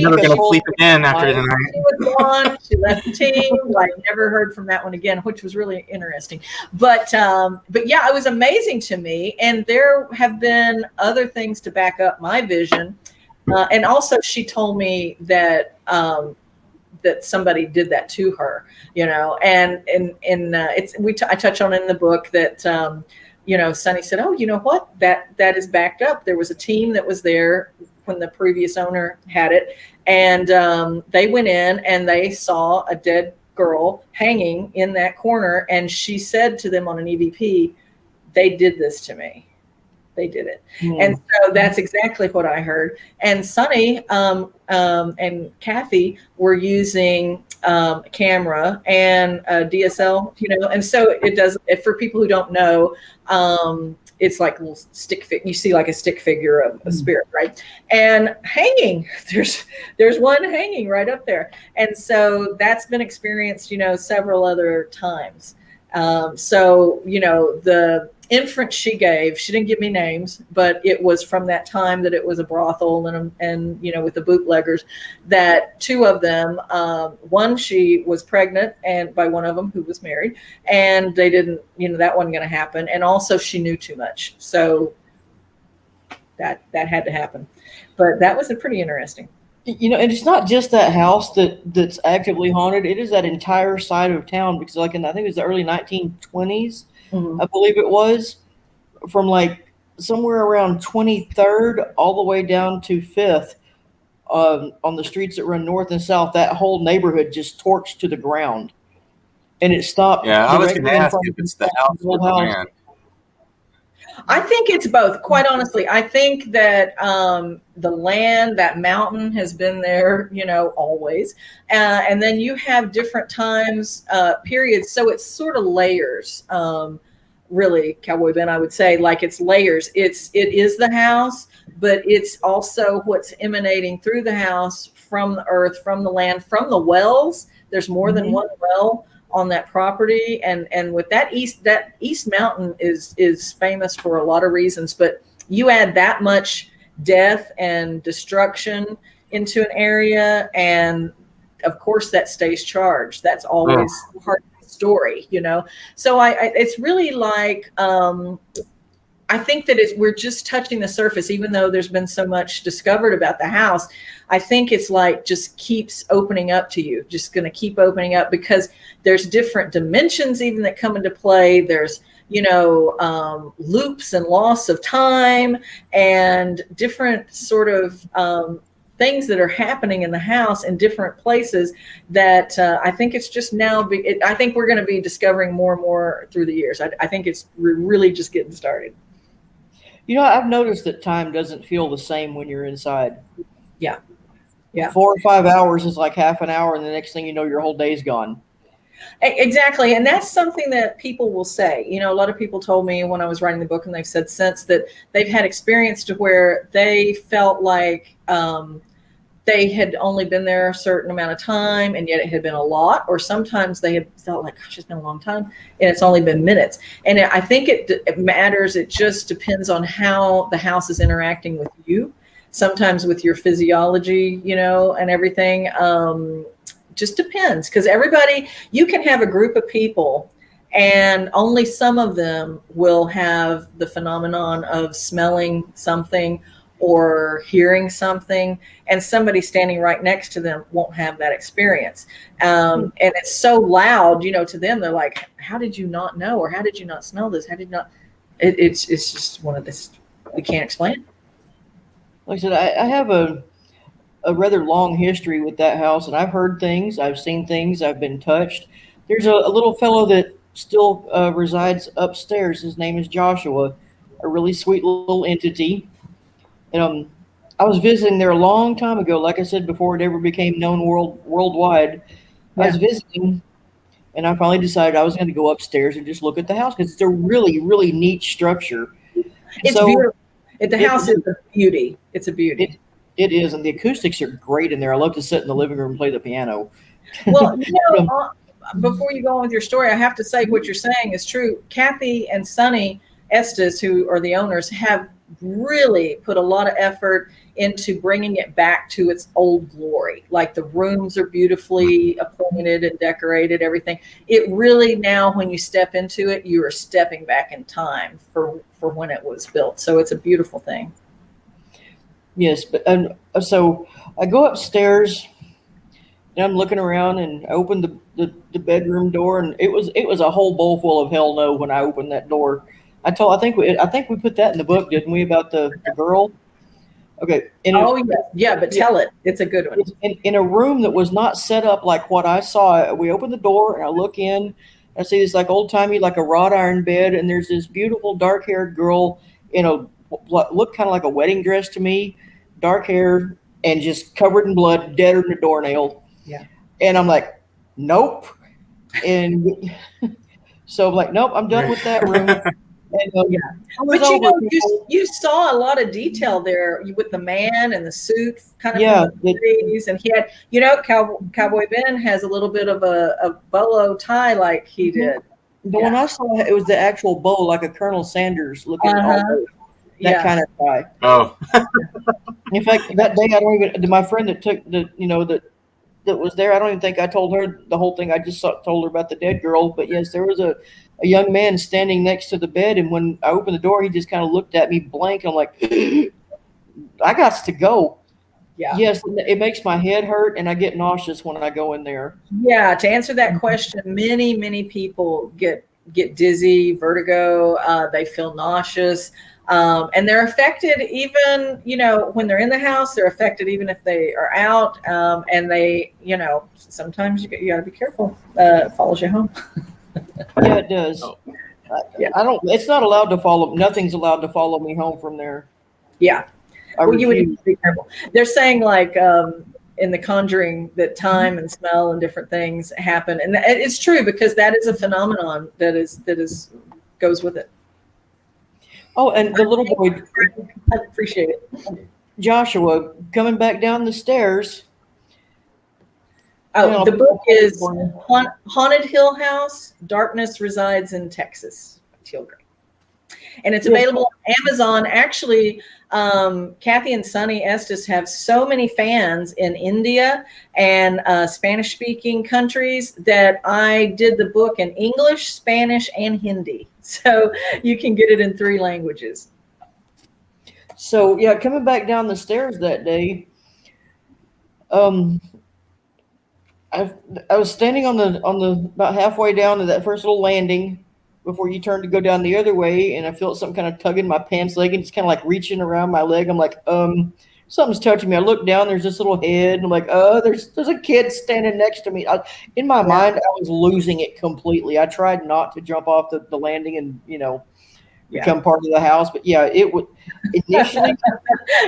never going to sleep again after tonight. She was gone. She left the team. I never heard from that one again, which was really interesting. But yeah, it was amazing to me. And there have been other things to back up my vision. And also she told me that that somebody did that to her, and I touch on it in the book that, Sonny said, oh, you know what, that is backed up. There was a team that was there when the previous owner had it. And they went in and they saw a dead girl hanging in that corner. And she said to them on an EVP, they did this to me. They did it. And so that's exactly what I heard. And Sonny and Kathy were using camera and DSL, and so it does, for people who don't know, it's like a little you see like a stick figure of a spirit, right? And hanging, there's one hanging right up there. And so that's been experienced, several other times. So, the inference she gave, she didn't give me names, but it was from that time that it was a brothel and with the bootleggers, that two of them, one, she was pregnant and by one of them who was married, and they didn't, that wasn't going to happen. And also she knew too much. So that had to happen. But that was pretty interesting. And it's not just that house that's actively haunted. It is that entire side of town, because I think it was the early 1920s, I believe it was, from like somewhere around 23rd all the way down to 5th, on the streets that run north and south. That whole neighborhood just torched to the ground, and it stopped. Yeah, I was going to ask if it's the house or the land. I think it's both. Quite honestly, I think that the land, that mountain has been there, always. And then you have different times, periods. So it's sort of layers, really, Cowboy Ben, I would say, like it's layers. It is the house, but it's also what's emanating through the house, from the earth, from the land, from the wells. There's more than one well on that property, and with that east mountain is famous for a lot of reasons, but you add that much death and destruction into an area, and of course that stays charged. That's always part of the story, so it's really like I think that we're just touching the surface, even though there's been so much discovered about the house. I think it's like just keeps opening up to you, just going to keep opening up, because there's different dimensions even that come into play. There's, loops and loss of time and different sort of things that are happening in the house in different places that I think it's just now, I think we're going to be discovering more and more through the years. I think we're really just getting started. I've noticed that time doesn't feel the same when you're inside. Yeah. 4 or 5 hours is like half an hour, and the next thing you know, your whole day's gone. Exactly. And that's something that people will say. A lot of people told me when I was writing the book, and they've said since, that they've had experience to where they felt like they had only been there a certain amount of time, and yet it had been a lot. Or sometimes they had felt like, gosh, it's been a long time, and it's only been minutes. And I think it matters. It just depends on how the house is interacting with you. Sometimes with your physiology, and everything. Just depends, because you can have a group of people, and only some of them will have the phenomenon of smelling something or hearing something, and somebody standing right next to them won't have that experience. And it's so loud, to them, they're like, how did you not know? Or how did you not smell this? How did you not? It's just one of this, we can't explain. Like I said, I have a rather long history with that house, and I've heard things, I've seen things, I've been touched. There's a little fellow that still resides upstairs. His name is Joshua, a really sweet little entity. And I was visiting there a long time ago, like I said, before it ever became known worldwide. Yeah. I was visiting, and I finally decided I was going to go upstairs and just look at the house, because it's a really, really neat structure. It's beautiful. The house is a beauty. It's a beauty. It is, and the acoustics are great in there. I love to sit in the living room and play the piano. Well, before you go on with your story, I have to say what you're saying is true. Kathy and Sonny Estes, who are the owners, have really put a lot of effort into bringing it back to its old glory. Like, the rooms are beautifully appointed and decorated, everything. It really, now when you step into it, you are stepping back in time for when it was built. So it's a beautiful thing. Yes, and so I go upstairs and I'm looking around, and I opened the bedroom door, and it was a whole bowl full of hell no when I opened that door. I think we put that in the book, didn't we, about the girl? Okay. But tell it. It's a good one. In a room that was not set up like what I saw. We opened the door and I look in. I see this like old timey, like a wrought iron bed, and there's this beautiful dark haired girl in a looked kind of like a wedding dress to me, dark hair and just covered in blood, deader than a doornail. Yeah. And I'm like, nope. And so I'm like, nope, I'm done with that room. And, but you saw a lot of detail there with the man and the suit, kind of from the 30s, and he had, Cowboy Ben has a little bit of a bolo tie like he did. The one I saw, it was the actual bow, like a Colonel Sanders looking, that kind of tie. Oh. In fact, that day my friend that took that was there, I don't even think I told her the whole thing. I just told her about the dead girl. But yes, there was a young man standing next to the bed, and when I opened the door, he just kind of looked at me blank. I'm like, I got to go. Yeah. Yes, it makes my head hurt, and I get nauseous when I go in there. Yeah, to answer that question, many people get dizzy, vertigo. They feel nauseous. And they're affected even, when they're in the house, they're affected even if they are out. And they, sometimes you got to be careful. It follows you home. Yeah, it does. It's not allowed to follow. Nothing's allowed to follow me home from there. Yeah. You would need to be careful. They're saying like, in The Conjuring, that time and smell and different things happen. And it's true, because that is a phenomenon that goes with it. Oh, and the little boy, I appreciate it. Joshua, coming back down the stairs. Oh, the book is Haunted Hill House, Darkness Resides in Texas, Teal Gray. And it's available on Amazon. Actually, Kathy and Sonny Estes have so many fans in India and Spanish-speaking countries that I did the book in English, Spanish, and Hindi. So you can get it in 3 languages. So, coming back down the stairs that day, I was standing on the about halfway down to that first little landing before you turn to go down the other way, and I felt something kind of tugging my pants leg, and it's kind of like reaching around my leg. I'm like, something's touching me. I look down, there's this little head, and I'm like, there's a kid standing next to me. In my mind, I was losing it completely. I tried not to jump off the landing and become part of the house, but it would initially.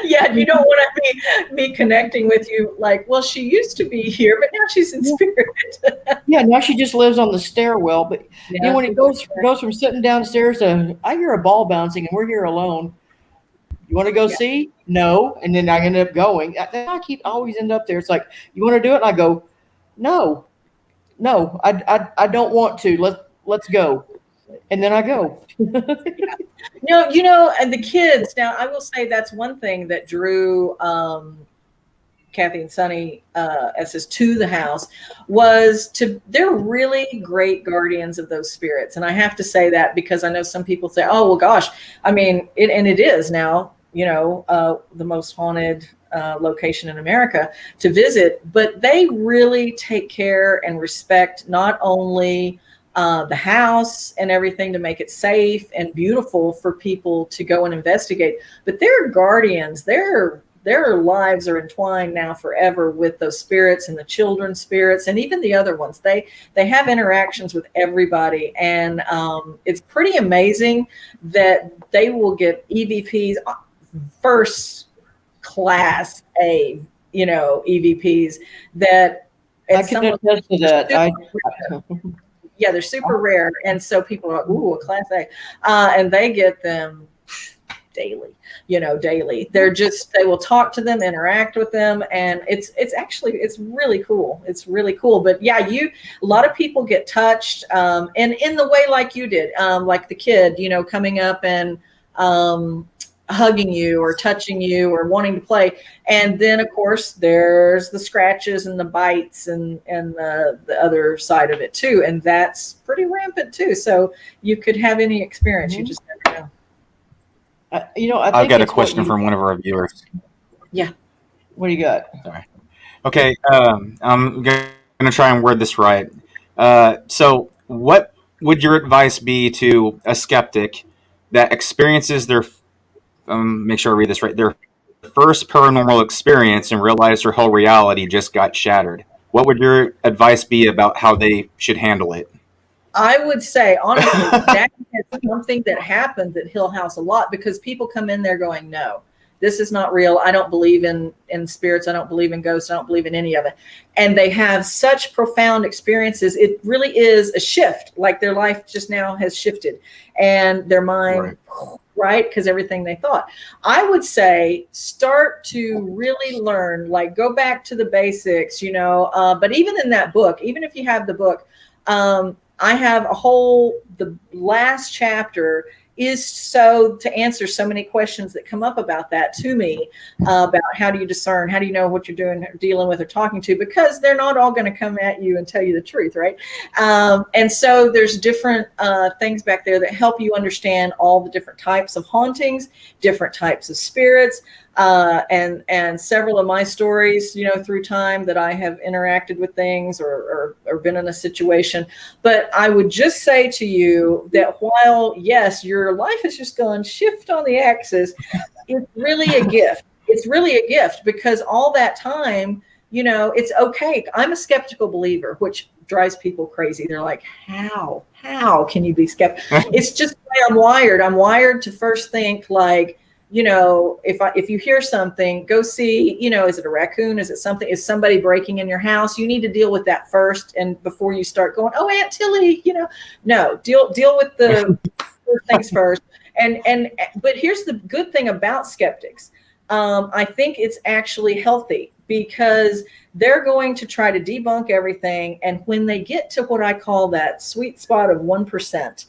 You don't want to be connecting with you like, well, she used to be here, but now she's in spirit. Now she just lives on the stairwell. But when it goes from sitting downstairs to, I hear a ball bouncing and we're here alone. You want to go Yeah. see? No. And then I end up going. Always end up there. It's like, you want to do it? And I go, no, no, I don't want to. Let's go. And then I go. And the kids, now I will say that's one thing that drew Kathy and Sonny as to the house they're really great guardians of those spirits. And I have to say that because I know some people say, oh, well, gosh, I mean, it is now, the most haunted location in America to visit, but they really take care and respect not only the house and everything to make it safe and beautiful for people to go and investigate, but they're guardians. Their lives are entwined now forever with those spirits and the children's spirits and even the other ones. They have interactions with everybody, and it's pretty amazing that they will get EVPs, first class A, EVPs that I can attest to that. Yeah, they're super rare, and so people are like, ooh, a class A, and they get them daily. They will talk to them, interact with them, and it's really cool. It's really cool. But yeah, a lot of people get touched, and in the way like you did, like the kid, coming up and hugging you or touching you or wanting to play. And then of course there's the scratches and the bites and the other side of it too. And that's pretty rampant too. So you could have any experience. You just never know. I've got a question from one of our viewers. Yeah. What do you got? Sorry. Okay. I'm going to try and word this right. So what would your advice be to a skeptic that experiences their, make sure I read this right, their first paranormal experience and realize their whole reality just got shattered? What would your advice be about how they should handle it? I would say, honestly, that is something that happens at Hill House a lot because people come in there going, no, this is not real. I don't believe in spirits. I don't believe in ghosts. I don't believe in any of it. And they have such profound experiences. It really is a shift. Like their life just now has shifted and their mind, right? Because everything they thought. I would say start to really learn, like go back to the basics, but even in that book, even if you have the book, I have the last chapter is so to answer so many questions that come up about that to me, about how do you discern, how do you know what you're doing, dealing with or talking to, because they're not all going to come at you and tell you the truth, right? And so there's different things back there that help you understand all the different types of hauntings, different types of spirits, and several of my stories, through time that I have interacted with things or been in a situation. But I would just say to you that while, yes, your life has just gone shift on the axis, it's really a gift. It's really a gift because all that time, it's okay. I'm a skeptical believer, which drives people crazy. They're like, how can you be skeptical? It's just the way I'm wired. I'm wired to first think like, if you hear something, go see, is it a raccoon? Is it something? Is somebody breaking in your house? You need to deal with that first. And before you start going, oh, Aunt Tilly, no, deal with the things first. But here's the good thing about skeptics. I think it's actually healthy because they're going to try to debunk everything. And when they get to what I call that sweet spot of 1%,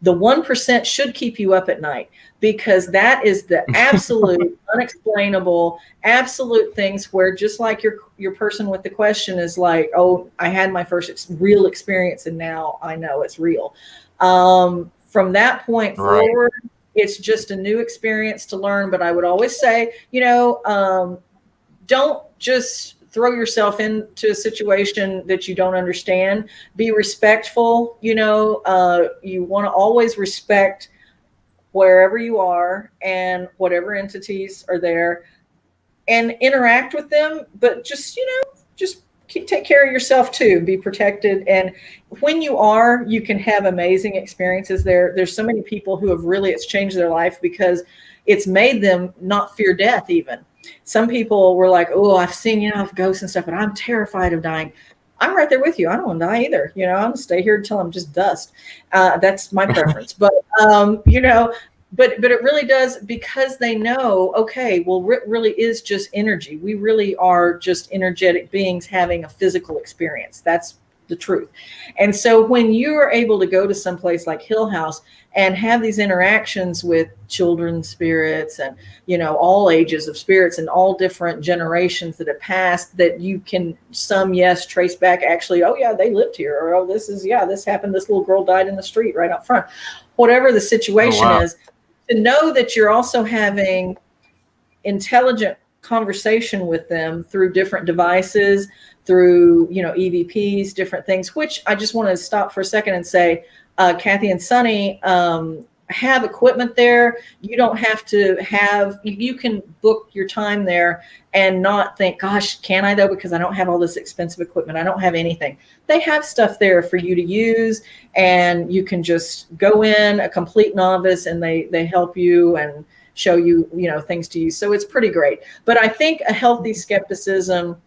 the 1% should keep you up at night because that is the absolute unexplainable, absolute things where just like your person with the question is like, oh, I had my first real experience and now I know it's real. From that point forward, it's just a new experience to learn. But I would always say, don't just throw yourself into a situation that you don't understand. Be respectful. You want to always respect wherever you are and whatever entities are there and interact with them. But just take care of yourself too. Be protected. And when you can have amazing experiences there. There's so many people who have really, it's changed their life because it's made them not fear death even. Some people were like, oh, I've seen, ghosts and stuff, but I'm terrified of dying. I'm right there with you. I don't want to die either. I'm going to stay here until I'm just dust. That's my preference. But, but it really does, because they know, okay, well, it really is just energy. We really are just energetic beings having a physical experience. That's the truth. And so when you are able to go to some place like Hill House and have these interactions with children spirits and, all ages of spirits and all different generations that have passed, that you can, some, yes, trace back actually, oh yeah, they lived here, or oh, this happened, this little girl died in the street right out front, whatever the situation is, to know that you're also having intelligent conversation with them through different devices, through, EVPs, different things, which I just want to stop for a second and say, Kathy and Sunny have equipment there. You don't have to have, you can book your time there and not think, gosh, can I though? Because I don't have all this expensive equipment. I don't have anything. They have stuff there for you to use, and you can just go in a complete novice, and they help you and show you, things to use. So it's pretty great. But I think a healthy skepticism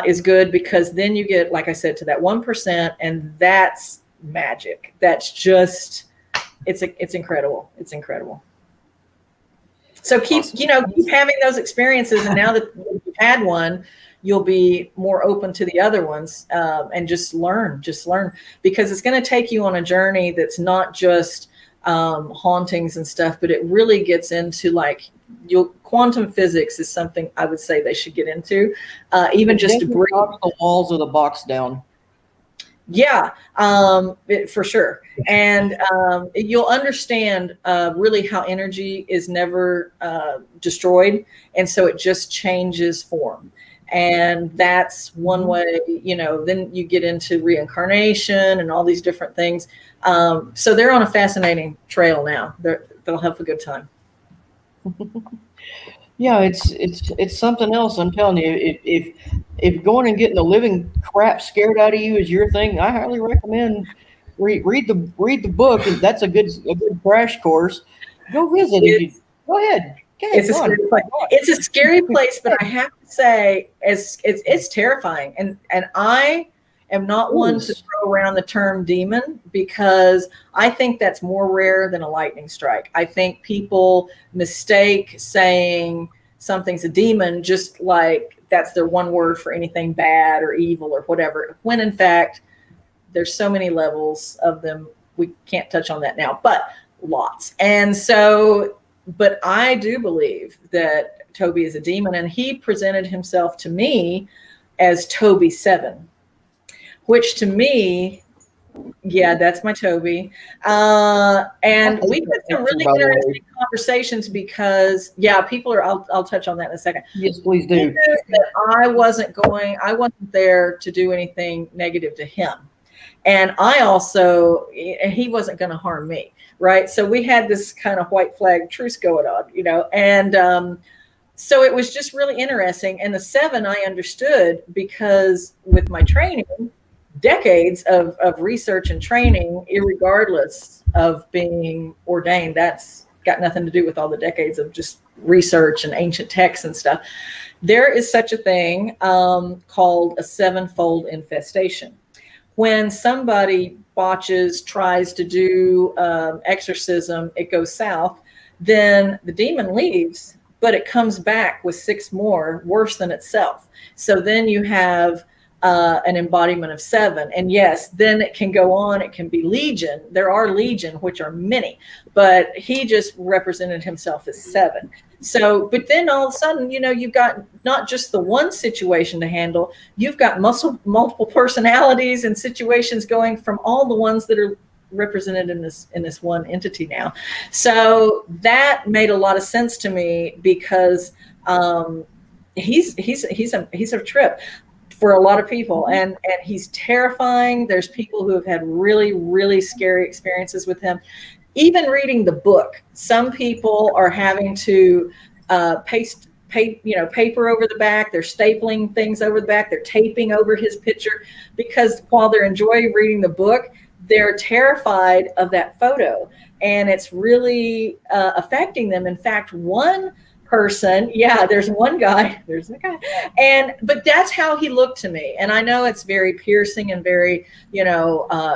is good, because then you get, like I said, to that 1%, and that's magic. That's just, it's incredible. It's incredible. So keep having those experiences, and now that you've had one, you'll be more open to the other ones, and just learn, because it's going to take you on a journey that's not just hauntings and stuff, but it really gets into quantum physics is something I would say they should get into, even just to break the walls of the box down. Yeah, for sure. And you'll understand really how energy is never destroyed. And so it just changes form. And that's one way, then you get into reincarnation and all these different things. So they're on a fascinating trail now. They'll have a good time. Yeah, it's something else. I'm telling you, if going and getting the living crap scared out of you is your thing, I highly recommend read the book. That's a good crash course. Go visit it. Go ahead. Okay, it's a scary place, but I have to say, it's terrifying, and I am not one to throw around the term demon, because I think that's more rare than a lightning strike. I think people mistake saying something's a demon just like that's their one word for anything bad or evil or whatever, when in fact there's so many levels of them. We can't touch on that now, but lots. And so, but I do believe that Toby is a demon, and he presented himself to me as Toby 7. Which to me, yeah, that's my Toby. And we had some really interesting conversations, because, people are, I'll touch on that in a second. Yes, please do. I wasn't there to do anything negative to him. And he wasn't going to harm me. Right. So we had this kind of white flag truce going on, and so it was just really interesting. And the 7 I understood, because with my training, decades of research and training, irregardless of being ordained, that's got nothing to do with all the decades of just research and ancient texts and stuff. There is such a thing called a 7-fold infestation. When somebody tries to do exorcism, it goes south, then the demon leaves, but it comes back with 6 more worse than itself. So then you have an embodiment of 7. And yes, then it can go on. It can be legion. There are legion, which are many, but he just represented himself as 7. So, but then all of a sudden, you've got not just the one situation to handle, you've got multiple personalities and situations going from all the ones that are represented in this one entity now. So that made a lot of sense to me, because he's a trip for a lot of people, and he's terrifying. There's people who have had really, really scary experiences with him. Even reading the book, some people are having to paste paper over the back. They're stapling things over the back. They're taping over his picture, because while they're enjoying reading the book, they're terrified of that photo, and it's really affecting them. In fact, one person, there's a guy, but that's how he looked to me. And I know it's very piercing and very,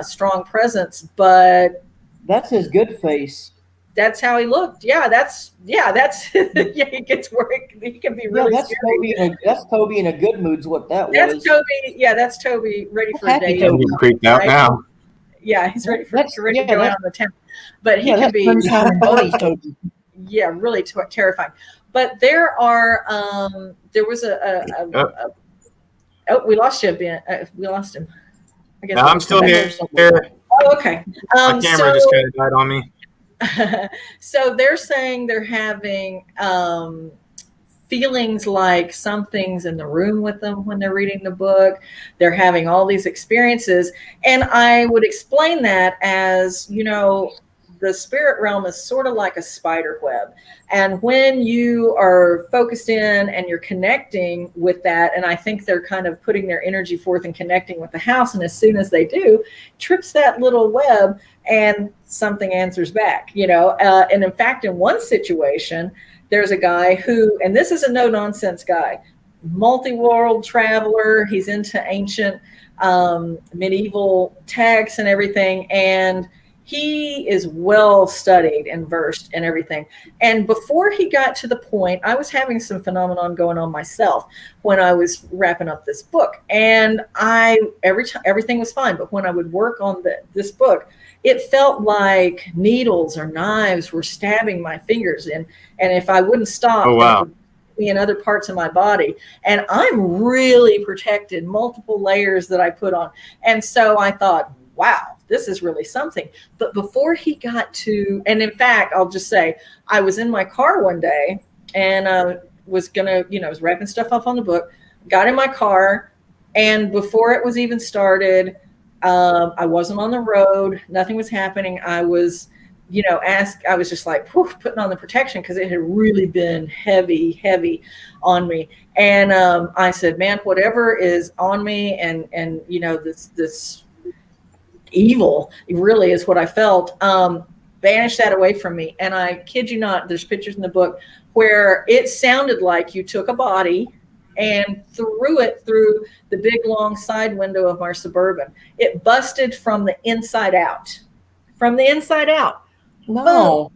strong presence, but that's his good face. that's how he looked. That's yeah, he gets where he can be really scary. That's Toby in a good mood's what that That's was. Toby. Yeah, that's Toby ready for a Happy date. Toby. I'm getting creeped out Right? now. Yeah, he's ready to Yeah, go out on the town. But he can be Sunshine and Bunnies Toby. yeah, really terrifying. But there are there was oh, we lost you, Ben. We lost him. I guess No, I'm still here. Oh, okay. My camera just kind of died on me. So they're saying they're having feelings like something's in the room with them when they're reading the book. They're having all these experiences. And I would explain that as, the spirit realm is sort of like a spider web. And when you are focused in and you're connecting with that, and I think they're kind of putting their energy forth and connecting with the house. And as soon as they do, trips that little web and something answers back, and in fact, in one situation, there's a guy who, and this is a no nonsense guy, multi-world traveler. He's into ancient medieval texts and everything. And he is well studied and versed in everything. And before he got to the point, I was having some phenomenon going on myself when I was wrapping up this book. And everything was fine. But when I would work on this book, it felt like needles or knives were stabbing my fingers in. And if I wouldn't stop, oh, wow. it would be in other parts of my body. And I'm really protected, multiple layers that I put on. And so I thought, wow, this is really something. But before he got to, and in fact, I'll just say, I was in my car one day and was gonna, was wrapping stuff up on the book, got in my car, and before it was even started, I wasn't on the road, nothing was happening. I was, I was just like putting on the protection because it had really been heavy on me. And I said, man, whatever is on me and this evil really is what I felt, banished that away from me. And I kid you not, there's pictures in the book where it sounded like you took a body and threw it through the big long side window of our Suburban. It busted from the inside out. No.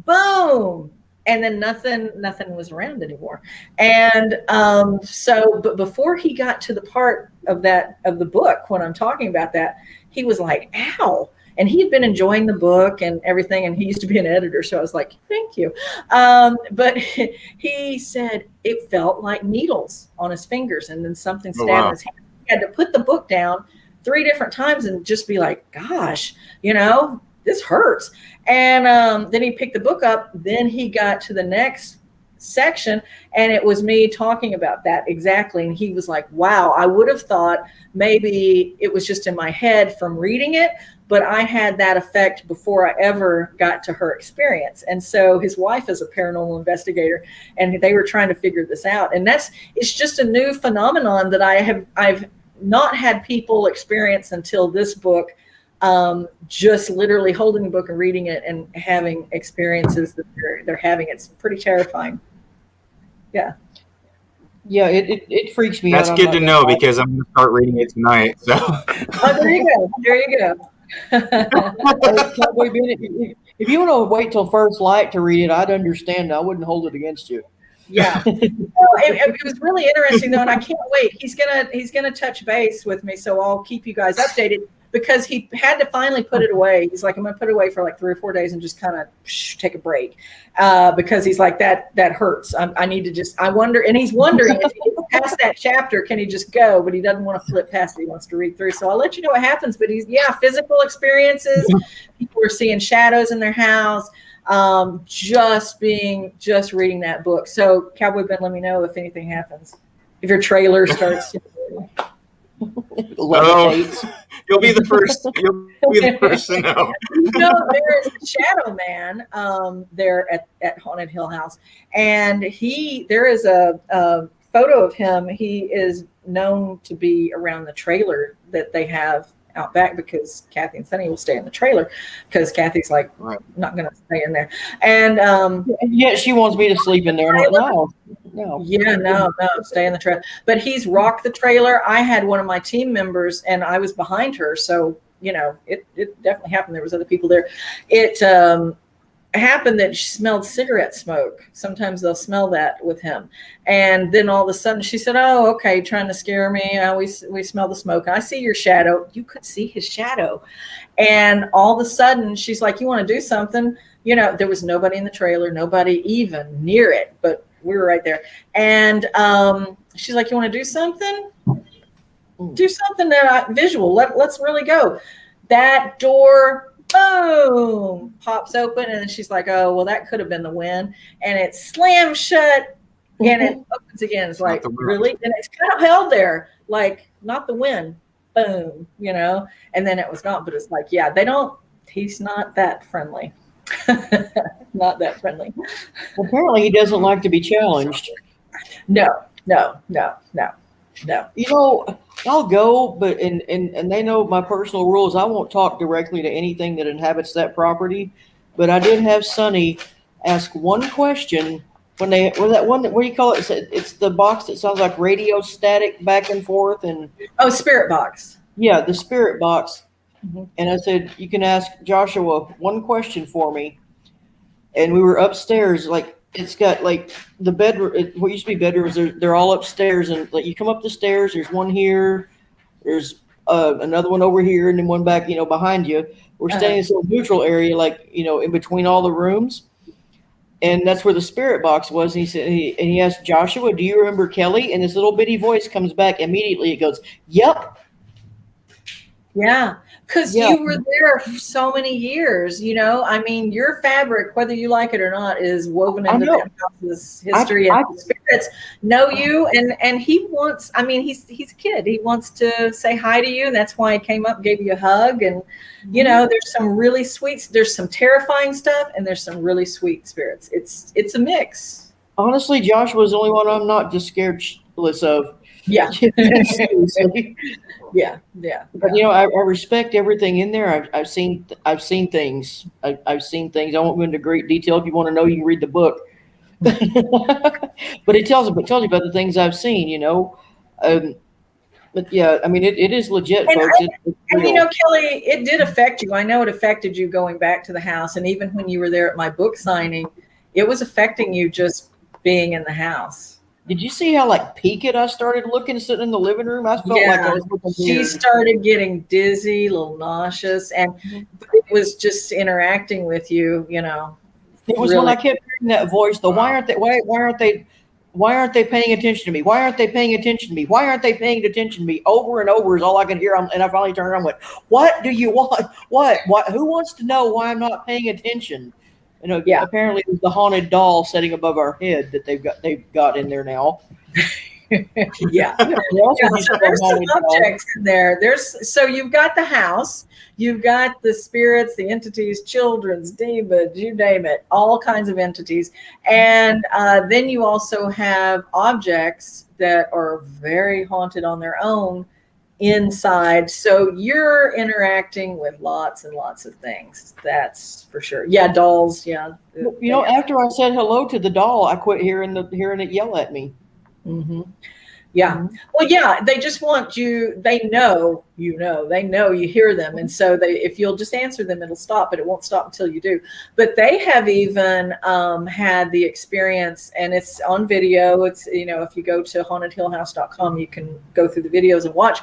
Boom. And then nothing was around anymore. And but before he got to the part of the book when I'm talking about that, he was like, ow. And he had been enjoying the book and everything. And he used to be an editor. So I was like, thank you. But he said it felt like needles on his fingers and then something stabbed his hand. He had to put the book down 3 different times and just be like, gosh, this hurts. And then he picked the book up. Then he got to the next section and it was me talking about that exactly. And he was like, wow, I would have thought maybe it was just in my head from reading it, but I had that effect before I ever got to her experience. And so his wife is a paranormal investigator and they were trying to figure this out. And it's just a new phenomenon that I've not had people experience until this book. Just literally holding the book and reading it and having experiences that they're having. It's pretty terrifying. Yeah. Yeah, it freaks me out. That's good to know because I'm going to start reading it tonight. So. Oh, there you go. Cowboy Ben, if you want to wait till first light to read it, I'd understand. I wouldn't hold it against you. Yeah. It was really interesting though, and I can't wait. He's gonna touch base with me, so I'll keep you guys updated. Because he had to finally put it away. He's like, I'm going to put it away for like 3 or 4 days and just kind of take a break. Because he's like, that hurts. I need to just, I wonder, and he's wondering if he gets past that chapter, can he just go? But he doesn't want to flip past it. He wants to read through. So I'll let you know what happens. But physical experiences. People are seeing shadows in their house. Just reading that book. So Cowboy Ben, let me know if anything happens. If your trailer starts levitates. You'll be the first. You'll be the first to know. There is a shadow man there at Haunted Hill House, and there is a photo of him. He is known to be around the trailer that they have out back because Kathy and Sonny will stay in the trailer because Kathy's like not going to stay in there, and yeah, she wants me to sleep in there. No. Yeah, no, stay in the trailer. But he's rocked the trailer. I had one of my team members, and I was behind her, so it definitely happened. There was other people there. happened that she smelled cigarette smoke. Sometimes they'll smell that with him. And then all of a sudden she said, oh, okay, trying to scare me. We smell the smoke. I see your shadow. You could see his shadow. And all of a sudden she's like, you want to do something? There was nobody in the trailer, nobody even near it, but we were right there. And she's like, you want to do something? Do something visual. Let's really go. That door, boom, pops open, and then she's like, oh, well, that could have been the wind. And it slams shut, and it opens again. It's like, really? And it's kind of held there, like, not the wind. Boom, and then it was gone. But it's like, yeah, he's not that friendly. Not that friendly. Apparently he doesn't like to be challenged. No. I'll go, but and they know my personal rules. I won't talk directly to anything that inhabits that property. But I did have Sonny ask one question when that one, what do you call it? It's the box that sounds like radio static back and forth. And spirit box. Yeah, the spirit box. Mm-hmm. And I said, you can ask Joshua one question for me. And we were upstairs, like, it's got like the bedroom, what used to be bedrooms, they're all upstairs. And like you come up the stairs, there's one here, there's another one over here, and then one back, behind you. We're staying in this little neutral area, like, in between all the rooms. And that's where the spirit box was. And he said, and he asked Joshua, do you remember Kelly? And this little bitty voice comes back immediately. It goes, yep. Yeah, because you were there for so many years, I mean, your fabric, whether you like it or not, is woven into the house's history, and the spirits know you. And he wants, I mean, he's a kid. He wants to say hi to you, and that's why he came up, gave you a hug. And there's some really sweet, there's some terrifying stuff, and there's some really sweet spirits. It's a mix. Honestly, Joshua's the only one I'm not just scared shitless of. Yeah. Yeah. But I respect everything in there. I've seen things. I've seen things. I won't go into great detail. If you want to know, you can read the book. But it tells you about the things I've seen. But yeah, I mean, it is legit, folks. And Kelly, it did affect you. I know it affected you going back to the house, and even when you were there at my book signing, it was affecting you just being in the house. Did you see how peaked I started looking, sitting in the living room? I felt like I was looking weird. She started getting dizzy, a little nauseous, and it was just interacting with you, It was really. When I kept hearing that voice, why aren't they paying attention to me? Why aren't they paying attention to me? Why aren't they paying attention to me? Over and over is all I could hear. And I finally turned around and went, what do you want? What? Who wants to know why I'm not paying attention? Apparently it was the haunted doll sitting above our head that they've got in there now. Yeah. So there's some objects in there. So you've got the house, you've got the spirits, the entities, children's, demons, you name it, all kinds of entities. And then you also have objects that are very haunted on their own inside. So you're interacting with lots and lots of things. That's for sure. Yeah, dolls. Yeah. After I said hello to the doll, I quit hearing it yell at me. Mm-hmm. Yeah. Mm-hmm. Well, yeah, they just want you. They know you hear them. And so if you'll just answer them, it'll stop, but it won't stop until you do. But they have even had the experience, and it's on video. It's, if you go to hauntedhillhouse.com, you can go through the videos and watch.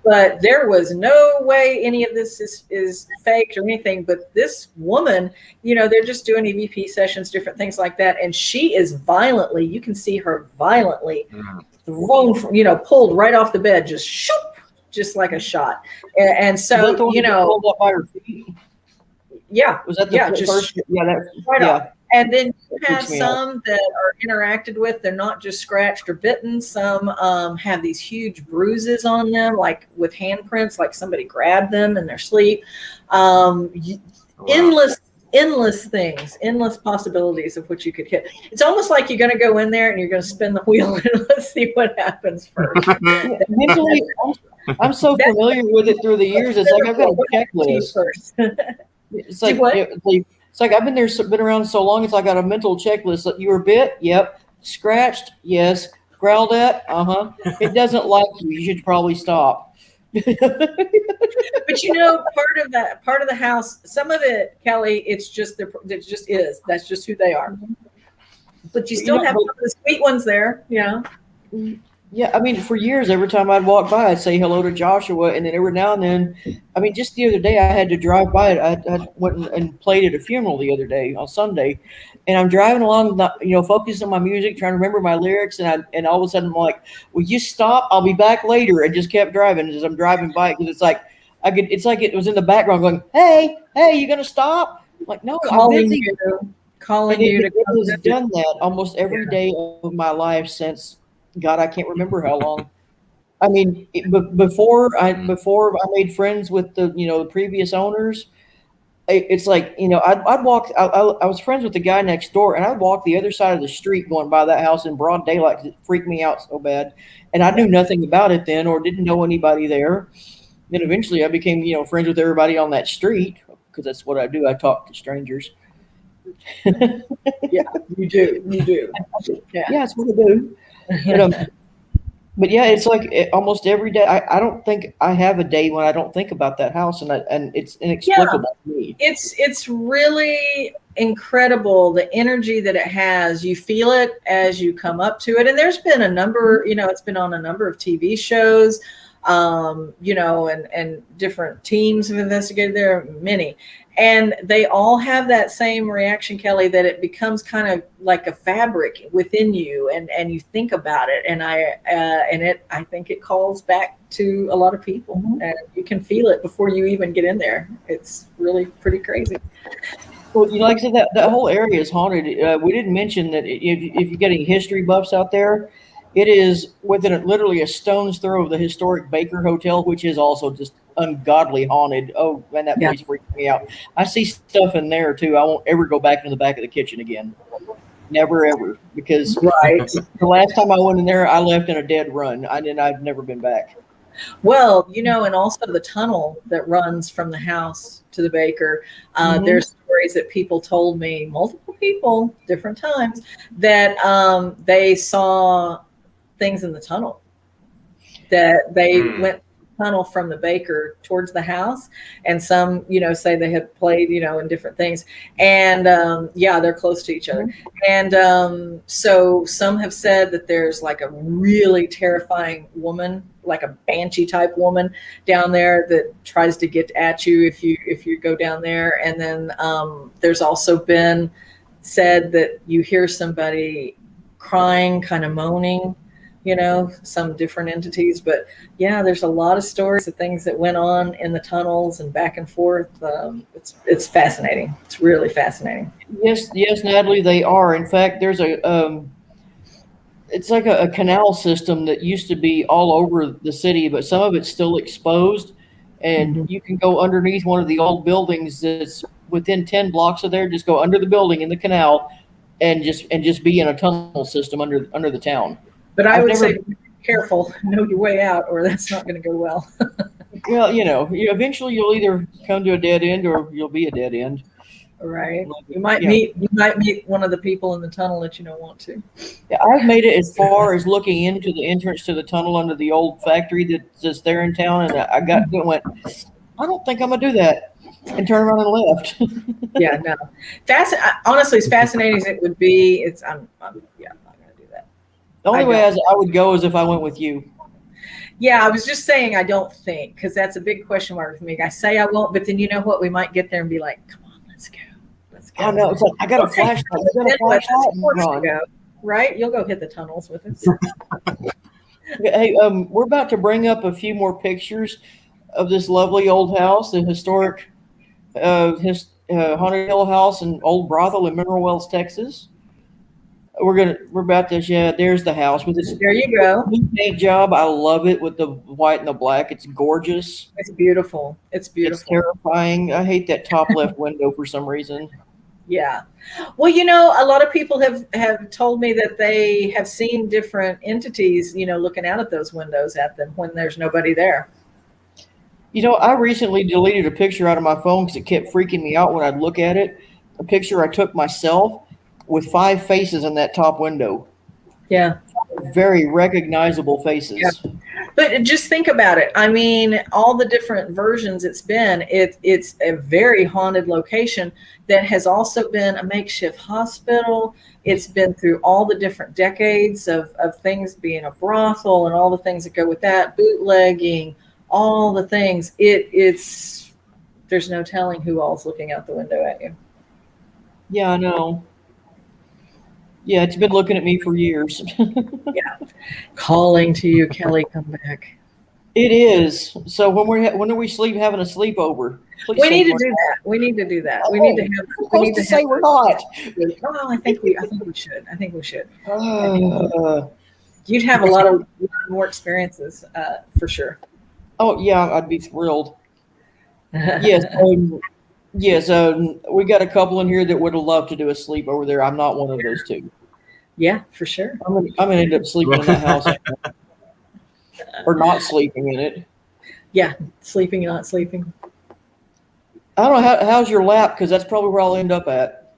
But there was no way any of this is faked or anything. But this woman, they're just doing EVP sessions, different things like that. And she is violently, you can see her violently thrown, pulled right off the bed, just shoop, just like a shot. And so, pulled up by her feet. Yeah. Was that the first? Yeah, that right off. And then you have some that are interacted with. They're not just scratched or bitten. Some have these huge bruises on them, like with handprints, like somebody grabbed them in their sleep. Endless things, endless possibilities of what you could hit. It's almost like you're going to go in there and you're going to spin the wheel and let's see what happens first. Mentally, I'm so familiar with it through the years. It's like I've got a checklist. First. It's like I've been around so long. It's like I got a mental checklist. Like, you were bit, yep. Scratched, yes. Growled at, It doesn't like you. You should probably stop. But part of the house, some of it, Kelly, it just is. That's just who they are. But you still have some of the sweet ones there. Yeah. Yeah, I mean, for years, every time I'd walk by, I'd say hello to Joshua, and then every now and then, I mean, just the other day, I had to drive by it. I went and played at a funeral the other day on Sunday, and I'm driving along, focusing on my music, trying to remember my lyrics, and all of a sudden, I'm like, "Will you stop? I'll be back later," and just kept driving as I'm driving by because it's like it was in the background going, "Hey, hey, you gonna stop?" I'm like, no, I'm busy. Calling you to it has done that almost every day of my life since. God, I can't remember how long. I mean, before I made friends with the previous owners, it's like I'd walk. I was friends with the guy next door, and I'd walk the other side of the street going by that house in broad daylight 'cause it freaked me out so bad, and I knew nothing about it then, or didn't know anybody there. Then eventually, I became friends with everybody on that street because that's what I do. I talk to strangers. Yeah, you do. Yeah, that's what I do. But yeah, it's like almost every day. I don't think I have a day when I don't think about that house, and it's inexplicable to me. It's really incredible the energy that it has. You feel it as you come up to it, and there's been a number. It's been on a number of TV shows. And different teams have investigated. There are many. And they all have that same reaction, Kelly, that it becomes kind of like a fabric within you, and you think about it. And I think it calls back to a lot of people, and you can feel it before you even get in there. It's really pretty crazy. Well, like I said, that whole area is haunted. We didn't mention that if you get any history buffs out there, it is within literally a stone's throw of the historic Baker Hotel, which is also just ungodly haunted. Oh, man, that place freaks me out. I see stuff in there, too. I won't ever go back into the back of the kitchen again. Never, ever. Because the last time I went in there, I left in a dead run. I've never been back. Well, and also the tunnel that runs from the house to the Baker. There's stories that people told me, multiple people, different times, that they saw things in the tunnel, that they went tunnel from the Baker towards the house, and some say they had played in different things, and they're close to each other, and so some have said that there's like a really terrifying woman, like a banshee type woman down there that tries to get at you if you go down there. And then there's also been said that you hear somebody crying, kind of moaning, some different entities. But yeah, there's a lot of stories of things that went on in the tunnels and back and forth. It's fascinating. It's really fascinating. Yes, Natalie, they are. In fact, there's it's like a canal system that used to be all over the city, but some of it's still exposed, and you can go underneath one of the old buildings that's within 10 blocks of there. Just go under the building in the canal, and just be in a tunnel system under the town. But I would say, be careful, know your way out, or that's not going to go well. Well, eventually you'll either come to a dead end or you'll be a dead end. Right. You might meet one of the people in the tunnel that you don't want to. Yeah, I've made it as far as looking into the entrance to the tunnel under the old factory that's there in town, and I got to it and went, I don't think I'm gonna do that, and turned around and left. Yeah, no. Honestly, as fascinating as it would be, I'm not gonna do that. The only way I would go is if I went with you. Yeah, I was just saying I don't think, because that's a big question mark for me. I say I won't, but then you know what? We might get there and be like, come on, let's go. Oh no, it's like I got a flashlight. Right? You'll go hit the tunnels with us. Hey, we're about to bring up a few more pictures of this lovely old house, the historic Haunted Hill House and old brothel in Mineral Wells, Texas. We're about to there's the house with this. There you go. New paint job. I love it with the white and the black. It's gorgeous. It's beautiful. It's It's terrifying. I hate that top left window for some reason. Yeah. Well, a lot of people have told me that they have seen different entities, looking out at those windows at them when there's nobody there. I recently deleted a picture out of my phone because it kept freaking me out when I'd look at it. A picture I took myself with 5 faces in that top window. Yeah. Very recognizable faces. Yeah. But just think about it. I mean, all the different versions it's a very haunted location that has also been a makeshift hospital. It's been through all the different decades of things being a brothel and all the things that go with that, bootlegging, all the things. It's there's no telling who all's looking out the window at you. Yeah, I know. Yeah, it's been looking at me for years. Yeah. Calling to you, Kelly, come back. It is. So when are we having a sleepover? Please We say need to we're do not. that. We need to do that. Oh, We need to have. we're We need supposed to to say we're not. Well, I think we should. I think we should. Uh, You'd have a lot of more experiences, for sure. oh yeah, I'd be thrilled. Yes, yes. We got a couple in here that would have loved to do a sleep over there. I'm not one of those two. Yeah, for sure. I'm gonna end up sleeping in that house, or not sleeping in it. Yeah, sleeping, not sleeping. I don't know how's your lap, because that's probably where I'll end up at.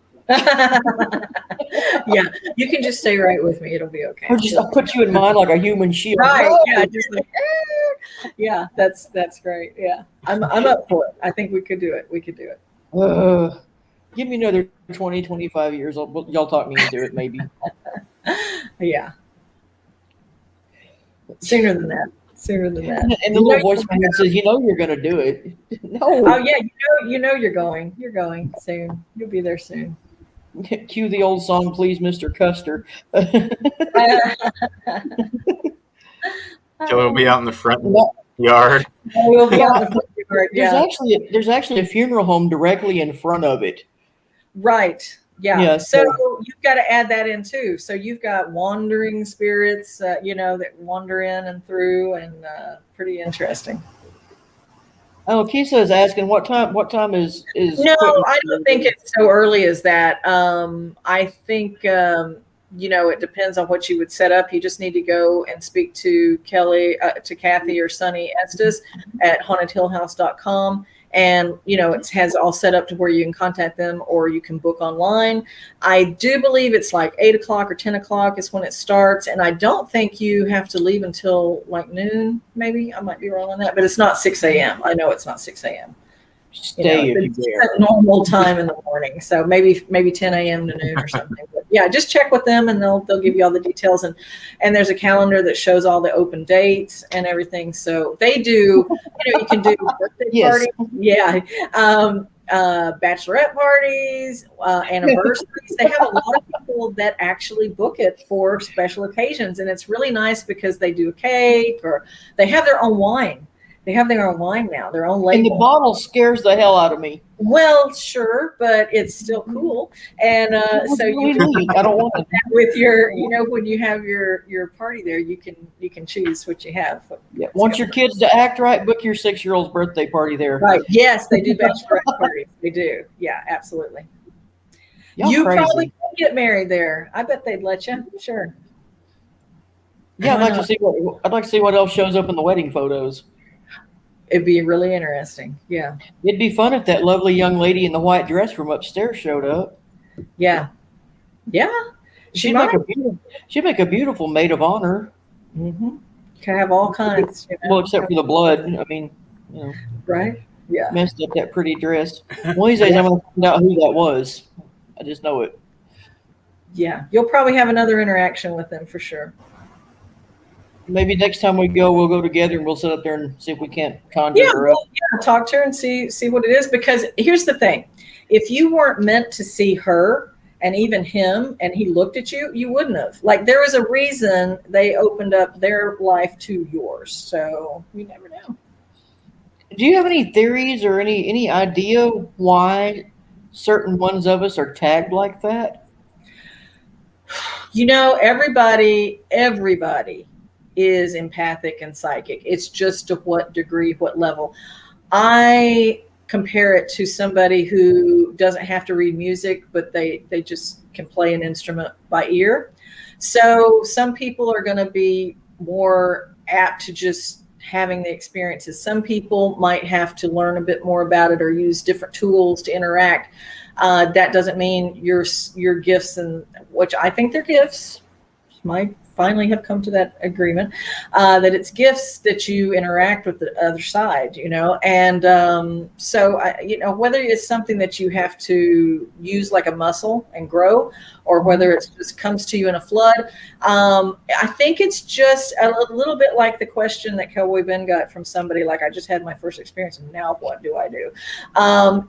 Yeah, you can just stay right with me. It'll be okay. Or just I'll put you in mine like a human shield. Right. No! Yeah. Just like, yeah. That's great. Yeah. I'm up for it. I think we could do it. We could do it. Give me another 20, 25 years. Y'all talk me into it, maybe. Yeah. Sooner than that. Sooner than that. And the little voice in my head says, "You know you're going to do it." No. Oh yeah. You know you're going. You're going soon. You'll be there soon. Cue the old song, please, Mr. Custer. Kelly will be out in the front No. yard. We'll be out in the front yard, yeah. There's actually a funeral home directly in front of it. Right. Yeah. Yeah, So so- you've got to add that in too. So you've got wandering spirits, that wander in and through, and pretty interesting. Oh, Kisa is asking what time is No, I don't think it's so early as that. I think it depends on what you would set up. You just need to go and speak to Kathy or Sunny Estes at hauntedhillhouse.com. And, it has all set up to where you can contact them or you can book online. I do believe it's like 8 o'clock or 10 o'clock is when it starts. And I don't think you have to leave until like noon, maybe. I might be wrong on that, but it's not 6 a.m. I know it's not 6 a.m. Stay if you dare. It's a normal time in the morning. So maybe 10 a.m. to noon or something. But yeah, just check with them and they'll give you all the details. And there's a calendar that shows all the open dates and everything. So they do, you can do birthday Yes. parties. Yeah. Bachelorette parties, anniversaries. They have a lot of people that actually book it for special occasions. And it's really nice because they do a cake or they have their own wine. They have their own wine now, their own label. And the bottle scares the hell out of me. Well, sure, but it's still cool. And so you I don't want it. with your, when you have your party there, you can choose what you have. Yeah. Want your kids to act right? Book your 6-year-old's birthday party there. Right. Yes, they do bachelorette parties. They do. Yeah, absolutely. Y'all You crazy. probably could get married there. I bet they'd let you. Sure. Yeah, Why I'd like to see what else shows up in the wedding photos. It'd be really interesting. Yeah. It'd be fun if that lovely young lady in the white dress from upstairs showed up. Yeah. Yeah. She'd make a beautiful maid of honor. Mm-hmm. Can have all kinds. Well, except for the blood. I mean, Right. Yeah. messed up that pretty dress. One of these days, I'm going to find out who that was. I just know it. Yeah. You'll probably have another interaction with them for sure. Maybe next time we go, we'll go together and we'll sit up there and see if we can't conjure her up. Talk to her and see what it is. Because here's the thing: if you weren't meant to see her and even him, and he looked at you, you wouldn't have. Like there was a reason they opened up their life to yours. So you never know. Do you have any theories or any idea why certain ones of us are tagged like that? Everybody is empathic and psychic. It's just to what degree, what level. I compare it to somebody who doesn't have to read music, but they just can play an instrument by ear. So some people are going to be more apt to just having the experiences. Some people might have to learn a bit more about it or use different tools to interact. That doesn't mean your gifts, and which I think they're gifts, might finally have come to that agreement, that it's gifts that you interact with the other side, and so whether it's something that you have to use like a muscle and grow, or whether it just comes to you in a flood. I think it's just a little bit like the question that Cowboy Ben got from somebody, like, I just had my first experience and now what do I do?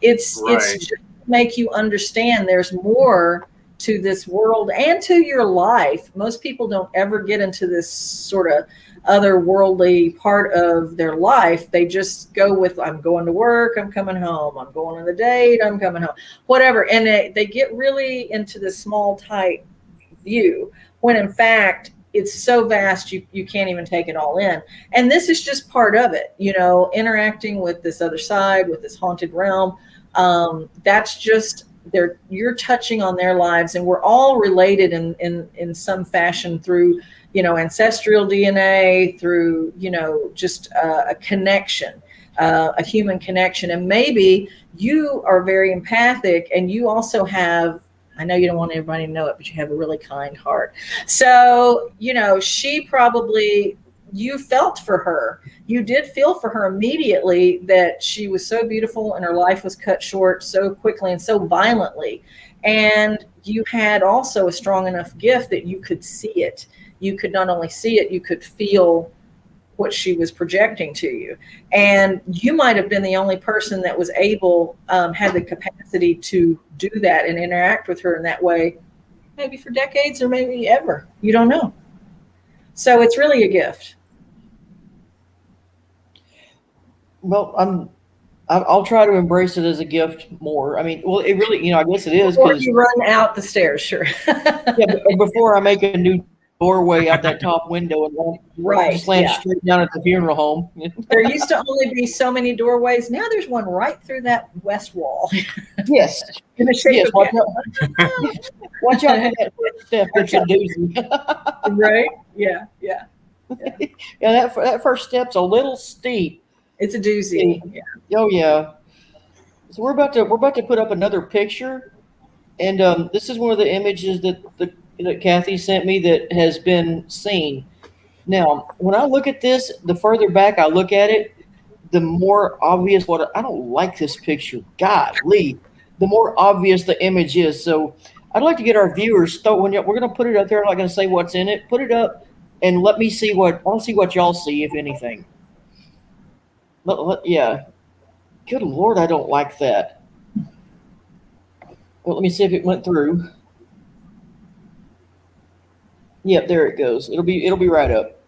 It's just to make you understand there's more to this world and to your life. Most people don't ever get into this sort of otherworldly part of their life. They just go with, I'm going to work, I'm coming home, I'm going on the date, I'm coming home, whatever. And they get really into this small, tight view, when in fact, it's so vast, you can't even take it all in. And this is just part of it, interacting with this other side, with this haunted realm. That's just, you're touching on their lives, and we're all related in some fashion through, ancestral DNA, through, just a connection, a human connection. And maybe you are very empathic, and you also have, I know you don't want everybody to know it, but you have a really kind heart. So, she probably, you felt for her. You did feel for her immediately, that she was so beautiful and her life was cut short so quickly and so violently. And you had also a strong enough gift that you could see it. You could not only see it, you could feel what she was projecting to you. And you might have been the only person that was able, had the capacity to do that and interact with her in that way, maybe for decades or maybe ever. You don't know. So it's really a gift. Well, I'll try to embrace it as a gift more. I mean, well, it really, I guess it is. Before you run out the stairs, sure. Yeah, but before I make a new doorway out that top window and just land straight down at the funeral home. There used to only be so many doorways. Now there's one right through that west wall. Yes. In the shape of watch out for that first step. It's a doozy. Right? Yeah. Yeah, that first step's a little steep. It's a doozy. Yeah. Oh yeah. So we're about to put up another picture, and this is one of the images that Kathy sent me that has been seen. Now, when I look at this, the further back I look at it, the more obvious I don't like this picture. Golly, the more obvious the image is. So I'd like to get our viewers. We're going to put it up there. I'm not going to say what's in it. Put it up and let me see I'll see what y'all see, if anything. Yeah. Good Lord, I don't like that. Well, let me see if it went through. Yep, there it goes. It'll be right up.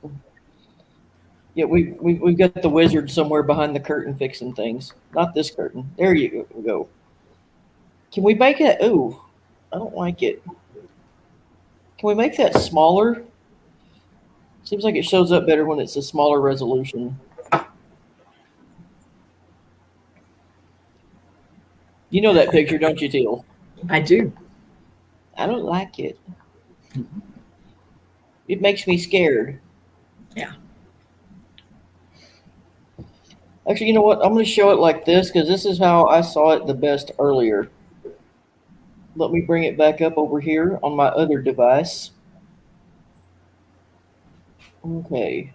Yeah, we've got the wizard somewhere behind the curtain fixing things. Not this curtain. There you go. Can we make it? Ooh, I don't like it. Can we make that smaller? Seems like it shows up better when it's a smaller resolution. You know that picture, don't you, Teal? I do. I don't like it. It makes me scared. Yeah. Actually, you know what? I'm going to show it like this because this is how I saw it the best earlier. Let me bring it back up over here on my other device. Okay.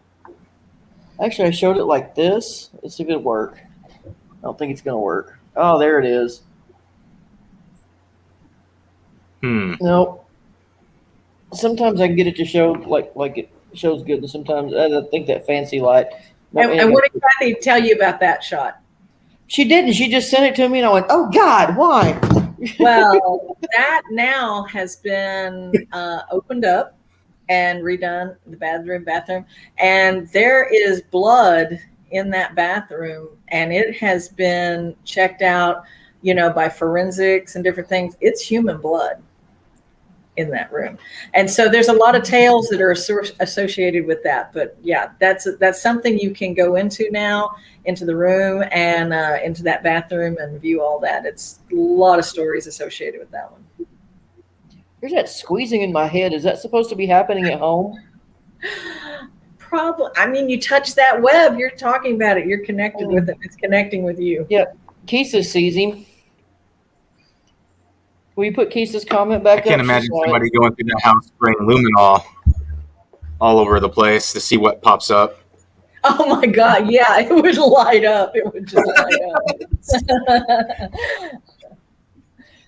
Actually, I showed it like this. Let's see if it'll work. I don't think it's going to work. Oh, there it is. Nope. Sometimes I can get it to show like it shows good, and sometimes I think that fancy light. And what did Kathy tell you about that shot? She didn't. She just sent it to me, and I went, "Oh God, why?" Well, that now has been opened up and redone, the bathroom, and there is blood in that bathroom, and it has been checked out, by forensics and different things. It's human blood in that room. And so there's a lot of tales that are associated with that. But yeah, that's something you can go into now, into the room and into that bathroom and view all that. It's a lot of stories associated with that one. There's that squeezing in my head. Is that supposed to be happening at home? Probably. I mean, you touch that web, you're talking about it, you're connected with it, it's connecting with you. Yeah. Kisa sees him. Will you put Kisa's comment back up? I can't imagine somebody going through that house spraying luminol. all over the place to see what pops up. Oh my God. Yeah, it would light up. It would just light up.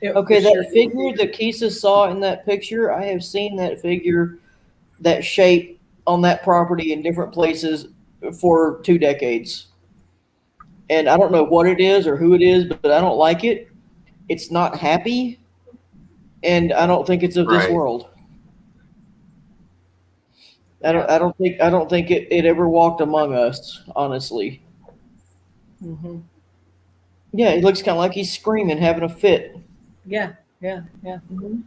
Okay, that figure that Kisa saw in that picture, I have seen that figure, that shape on that property in different places for 2 decades. And I don't know what it is or who it is, but I don't like it. It's not happy, and I don't think it's of this Right. world. I don't think it ever walked among us, honestly. Mm-hmm. Yeah, it looks kind of like he's screaming, having a fit. Yeah, yeah, yeah. Mhm.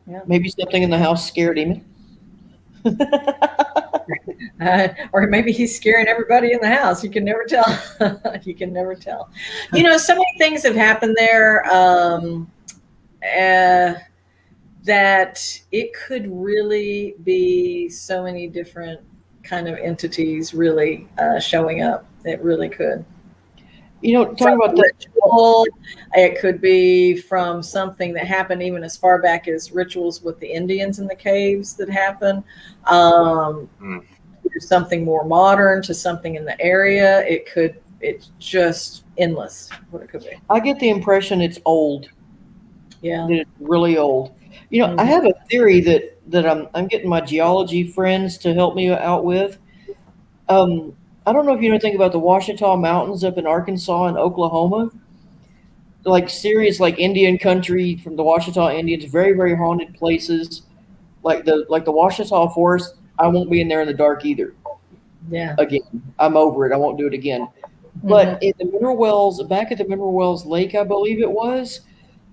Yeah. Maybe something in the house scared him. Or maybe he's scaring everybody in the house. You can never tell. You can never tell. So many things have happened there that it could really be so many different kind of entities really showing up. It really could. Talking about that. Ritual, it could be from something that happened even as far back as rituals with the Indians in the caves that happen. Something more modern to something in the area. It's just endless what it could be. I get the impression it's old. Yeah. That it's really old. I have a theory that I'm getting my geology friends to help me out with. I don't know if you know anything about the Ouachita Mountains up in Arkansas and Oklahoma. Like serious, like Indian country from the Ouachita Indians, very, very haunted places. Like the Ouachita Forest, I won't be in there in the dark either. Yeah. Again, I'm over it. I won't do it again. But in the Mineral Wells, back at the Mineral Wells Lake, I believe it was,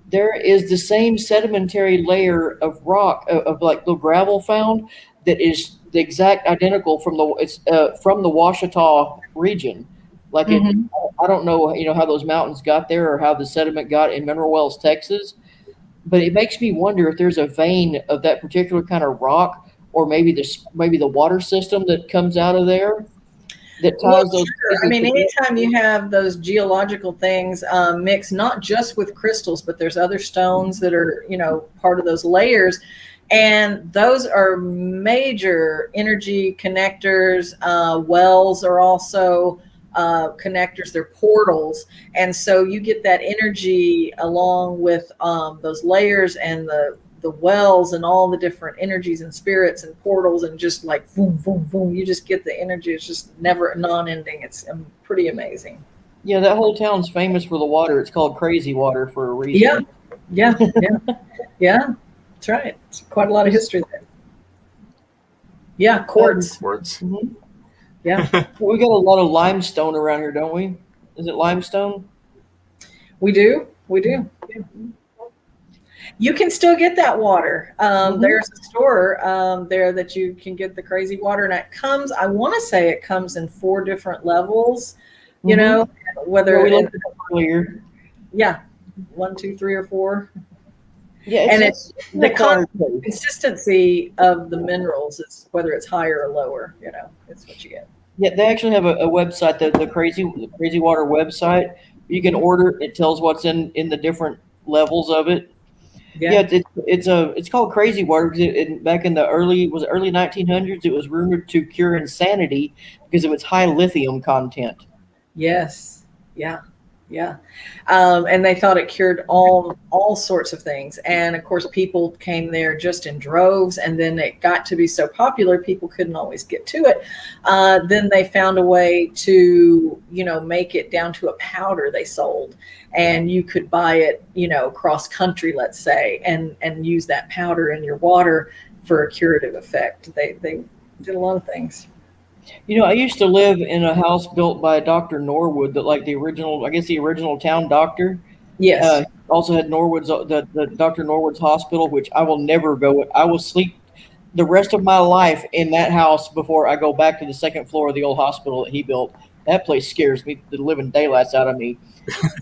there is the same sedimentary layer of rock of like the gravel found that is the exact identical from the Ouachita region. Like I don't know, how those mountains got there or how the sediment got in Mineral Wells, Texas, but it makes me wonder if there's a vein of that particular kind of rock, or maybe the water system that comes out of there that ties those. Sure. I mean, anytime you have those geological things mixed, not just with crystals, but there's other stones that are, part of those layers. And those are major energy connectors. Wells are also connectors. They're portals. And so you get that energy along with those layers and the wells and all the different energies and spirits and portals, and just like boom, boom, boom. You just get the energy. It's just never non-ending. It's pretty amazing. Yeah, that whole town's famous for the water. It's called Crazy Water for a reason. Yeah. Yeah. That's right. It's quite a lot of history there. Yeah, quartz. Mm-hmm. Yeah. We got a lot of limestone around here, don't we? Is it limestone? We do. Yeah. You can still get that water. There's a store there that you can get the crazy water, and I want to say it comes in 4 different levels, whether we looked at it earlier. Yeah, 1, 2, 3, or 4. Yeah, and it's the consistency of the minerals is whether it's higher or lower. It's what you get. Yeah, they actually have a website, the Crazy Water website. You can order. It tells what's in the different levels of it. Yeah, it's called Crazy Water because back in the early 1900s, it was rumored to cure insanity because of its high lithium content. Yes. Yeah. And they thought it cured all sorts of things. And of course, people came there just in droves. And then it got to be so popular, people couldn't always get to it. Then they found a way to, make it down to a powder they sold. And you could buy it, cross country, let's say, and use that powder in your water for a curative effect. They did a lot of things. I used to live in a house built by Dr. Norwood, that like the original town doctor. Yes. Also had Norwood's the Dr. Norwood's hospital, which I will never go. I will sleep the rest of my life in that house before I go back to the second floor of the old hospital that he built. That place scares me the living daylights out of me.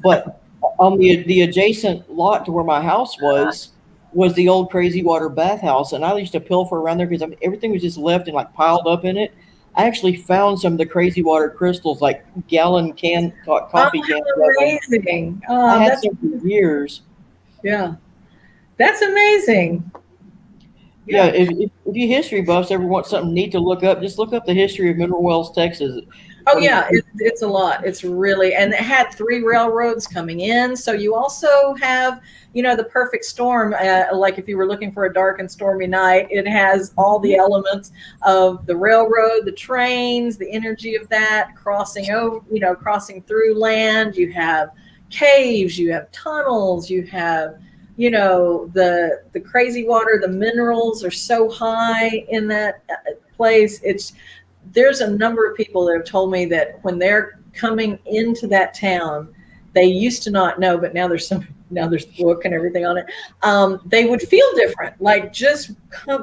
But on the adjacent lot to where my house was the old Crazy Water bathhouse, and I used to pilfer around there because everything was just left and like piled up in it. I actually found some of the Crazy Water crystals, like gallon coffee cans. Amazing! I had some for years. Yeah, that's amazing. Yeah, if you history buffs ever want something neat to look up, just look up the history of Mineral Wells, Texas. Oh I mean, yeah, it's a lot. It's really, and it had 3 railroads coming in. So you also have, the perfect storm. Like if you were looking for a dark and stormy night, it has all the elements of the railroad, the trains, the energy of that crossing over, crossing through land. You have caves, you have tunnels, you have, the crazy water. The minerals are so high in that place. There's a number of people that have told me that when they're coming into that town, they used to not know, but now there's book and everything on it. They would feel different. Like just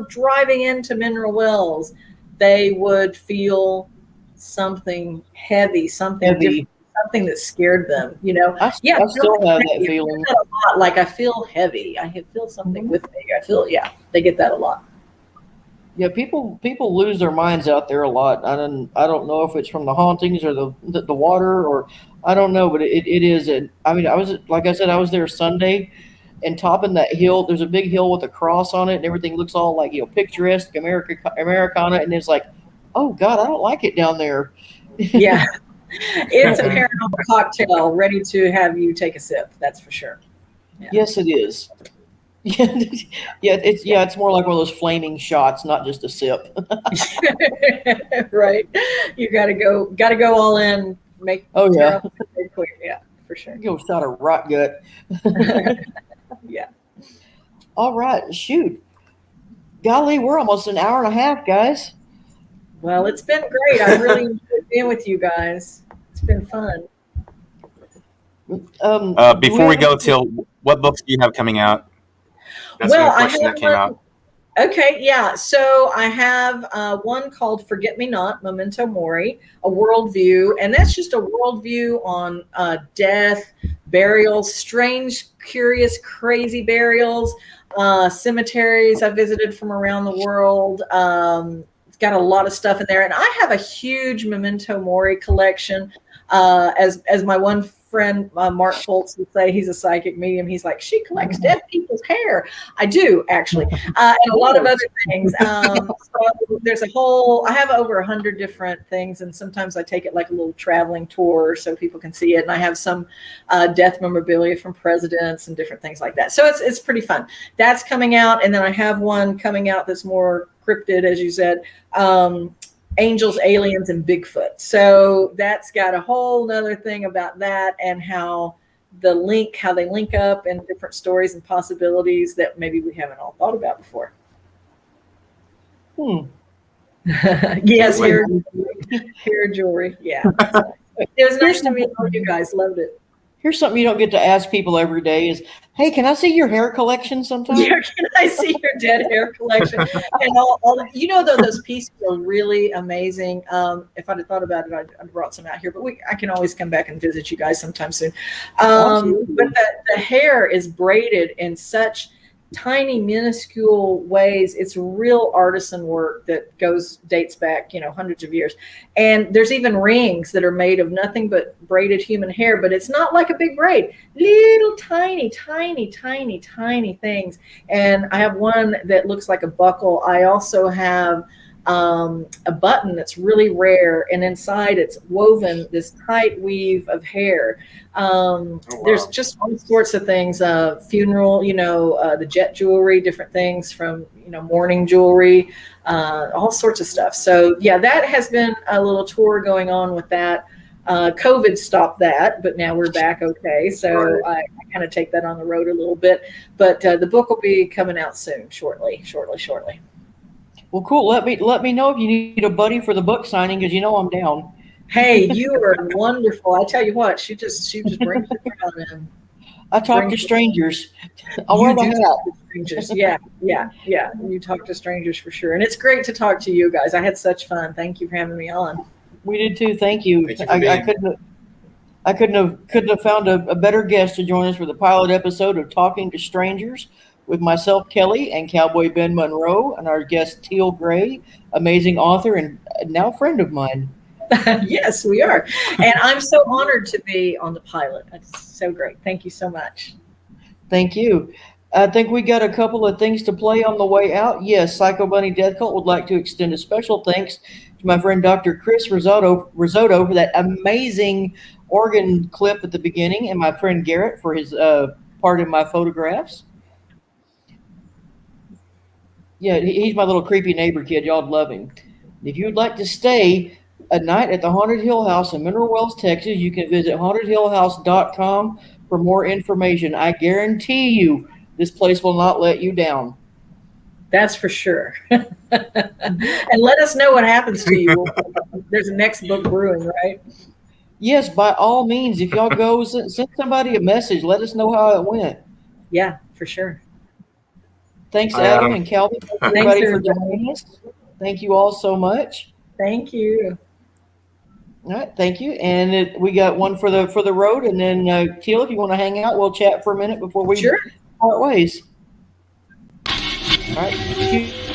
driving into Mineral Wells, they would feel something heavy, something different, something that scared them. I still have that feeling. A lot. Like I feel heavy. I feel something with me. They get that a lot. Yeah, people lose their minds out there a lot. I don't know if it's from the hauntings or the water, or I don't know, but it is. And I mean, like I said, I was there Sunday, and topping that hill, there's a big hill with a cross on it, and everything looks all like picturesque, Americana, and it's like, oh God, I don't like it down there. Yeah, it's a paranormal cocktail ready to have you take a sip. That's for sure. Yeah. Yes, it is. It's more like one of those flaming shots, not just a sip. Right. You gotta go all in. Quick. Yeah, for sure. Go shot a rot gut. Yeah. All right, shoot. Golly, we're almost an hour and a half, guys. Well, it's been great. I really enjoyed being with you guys. It's been fun. Before we go, Teal, what books do you have coming out? That's one question that came out. Okay, yeah. So I have one called Forget Me Not, Memento Mori, a worldview. And that's just a worldview on death, burials, strange, curious, crazy burials, cemeteries I visited from around the world. It's got a lot of stuff in there. And I have a huge Memento Mori collection. As my one friend Mark Foltz would say, he's a psychic medium. He's like, she collects dead people's hair. I do, actually, and a lot of other things. So there's I have over 100 different things, and sometimes I take it like a little traveling tour so people can see it. And I have some death memorabilia from presidents and different things like that. So it's pretty fun. That's coming out, and then I have one coming out that's more cryptid, as you said. Angels, aliens, and Bigfoot. So that's got a whole nother thing about that, and how they link up in different stories and possibilities that maybe we haven't all thought about before. Yes, hair jewelry. Yeah. It was nice to meet all you guys. Loved it. Here's something you don't get to ask people every day is, hey, can I see your hair collection sometime? Yeah, can I see your dead hair collection? And those pieces are really amazing. If I'd have thought about it, I'd brought some out here, but I can always come back and visit you guys sometime soon. But the hair is braided in such tiny, minuscule ways. It's real artisan work that dates back, hundreds of years. And there's even rings that are made of nothing but braided human hair, but it's not like a big braid, little tiny, tiny, tiny, tiny things. And I have one that looks like a buckle. I also have a button that's really rare, and inside it's woven this tight weave of hair. There's just all sorts of things, funeral, the jet jewelry, different things from, mourning jewelry, all sorts of stuff. So yeah, that has been a little tour going on with that. COVID stopped that, but now we're back. Okay. So I kind of take that on the road a little bit, but the book will be coming out soon, shortly. Well, cool. Let me know if you need a buddy for the book signing, because I'm down. Hey, you are wonderful. I tell you what, she just brings it around and I talk to strangers. I'll wear my hat. Strangers. Yeah. You talk to strangers for sure. And it's great to talk to you guys. I had such fun. Thank you for having me on. We did too. Thank you. I couldn't have found a better guest to join us for the pilot episode of Talking to Strangers with myself, Kelly, and Cowboy Ben Monroe, and our guest, Teal Gray, amazing author and now friend of mine. Yes, we are. And I'm so honored to be on the pilot. It's so great. Thank you so much. Thank you. I think we got a couple of things to play on the way out. Yes, Psycho Bunny Death Cult would like to extend a special thanks to my friend Dr. Chris Risotto for that amazing organ clip at the beginning, and my friend Garrett for his part in my photographs. Yeah, he's my little creepy neighbor kid. Y'all'd love him. If you'd like to stay a night at the Haunted Hill House in Mineral Wells, Texas, you can visit hauntedhillhouse.com for more information. I guarantee you this place will not let you down. That's for sure. And let us know what happens to you. There's a next book brewing, right? Yes, by all means. If y'all go, send somebody a message. Let us know how it went. Yeah, for sure. Thanks, Adam and Calvin. Thanks, everybody, for joining us. Thank you all so much. Thank you. All right, thank you. And we got one for the road, and then Teal, if you want to hang out, we'll chat for a minute before we part ways. All right.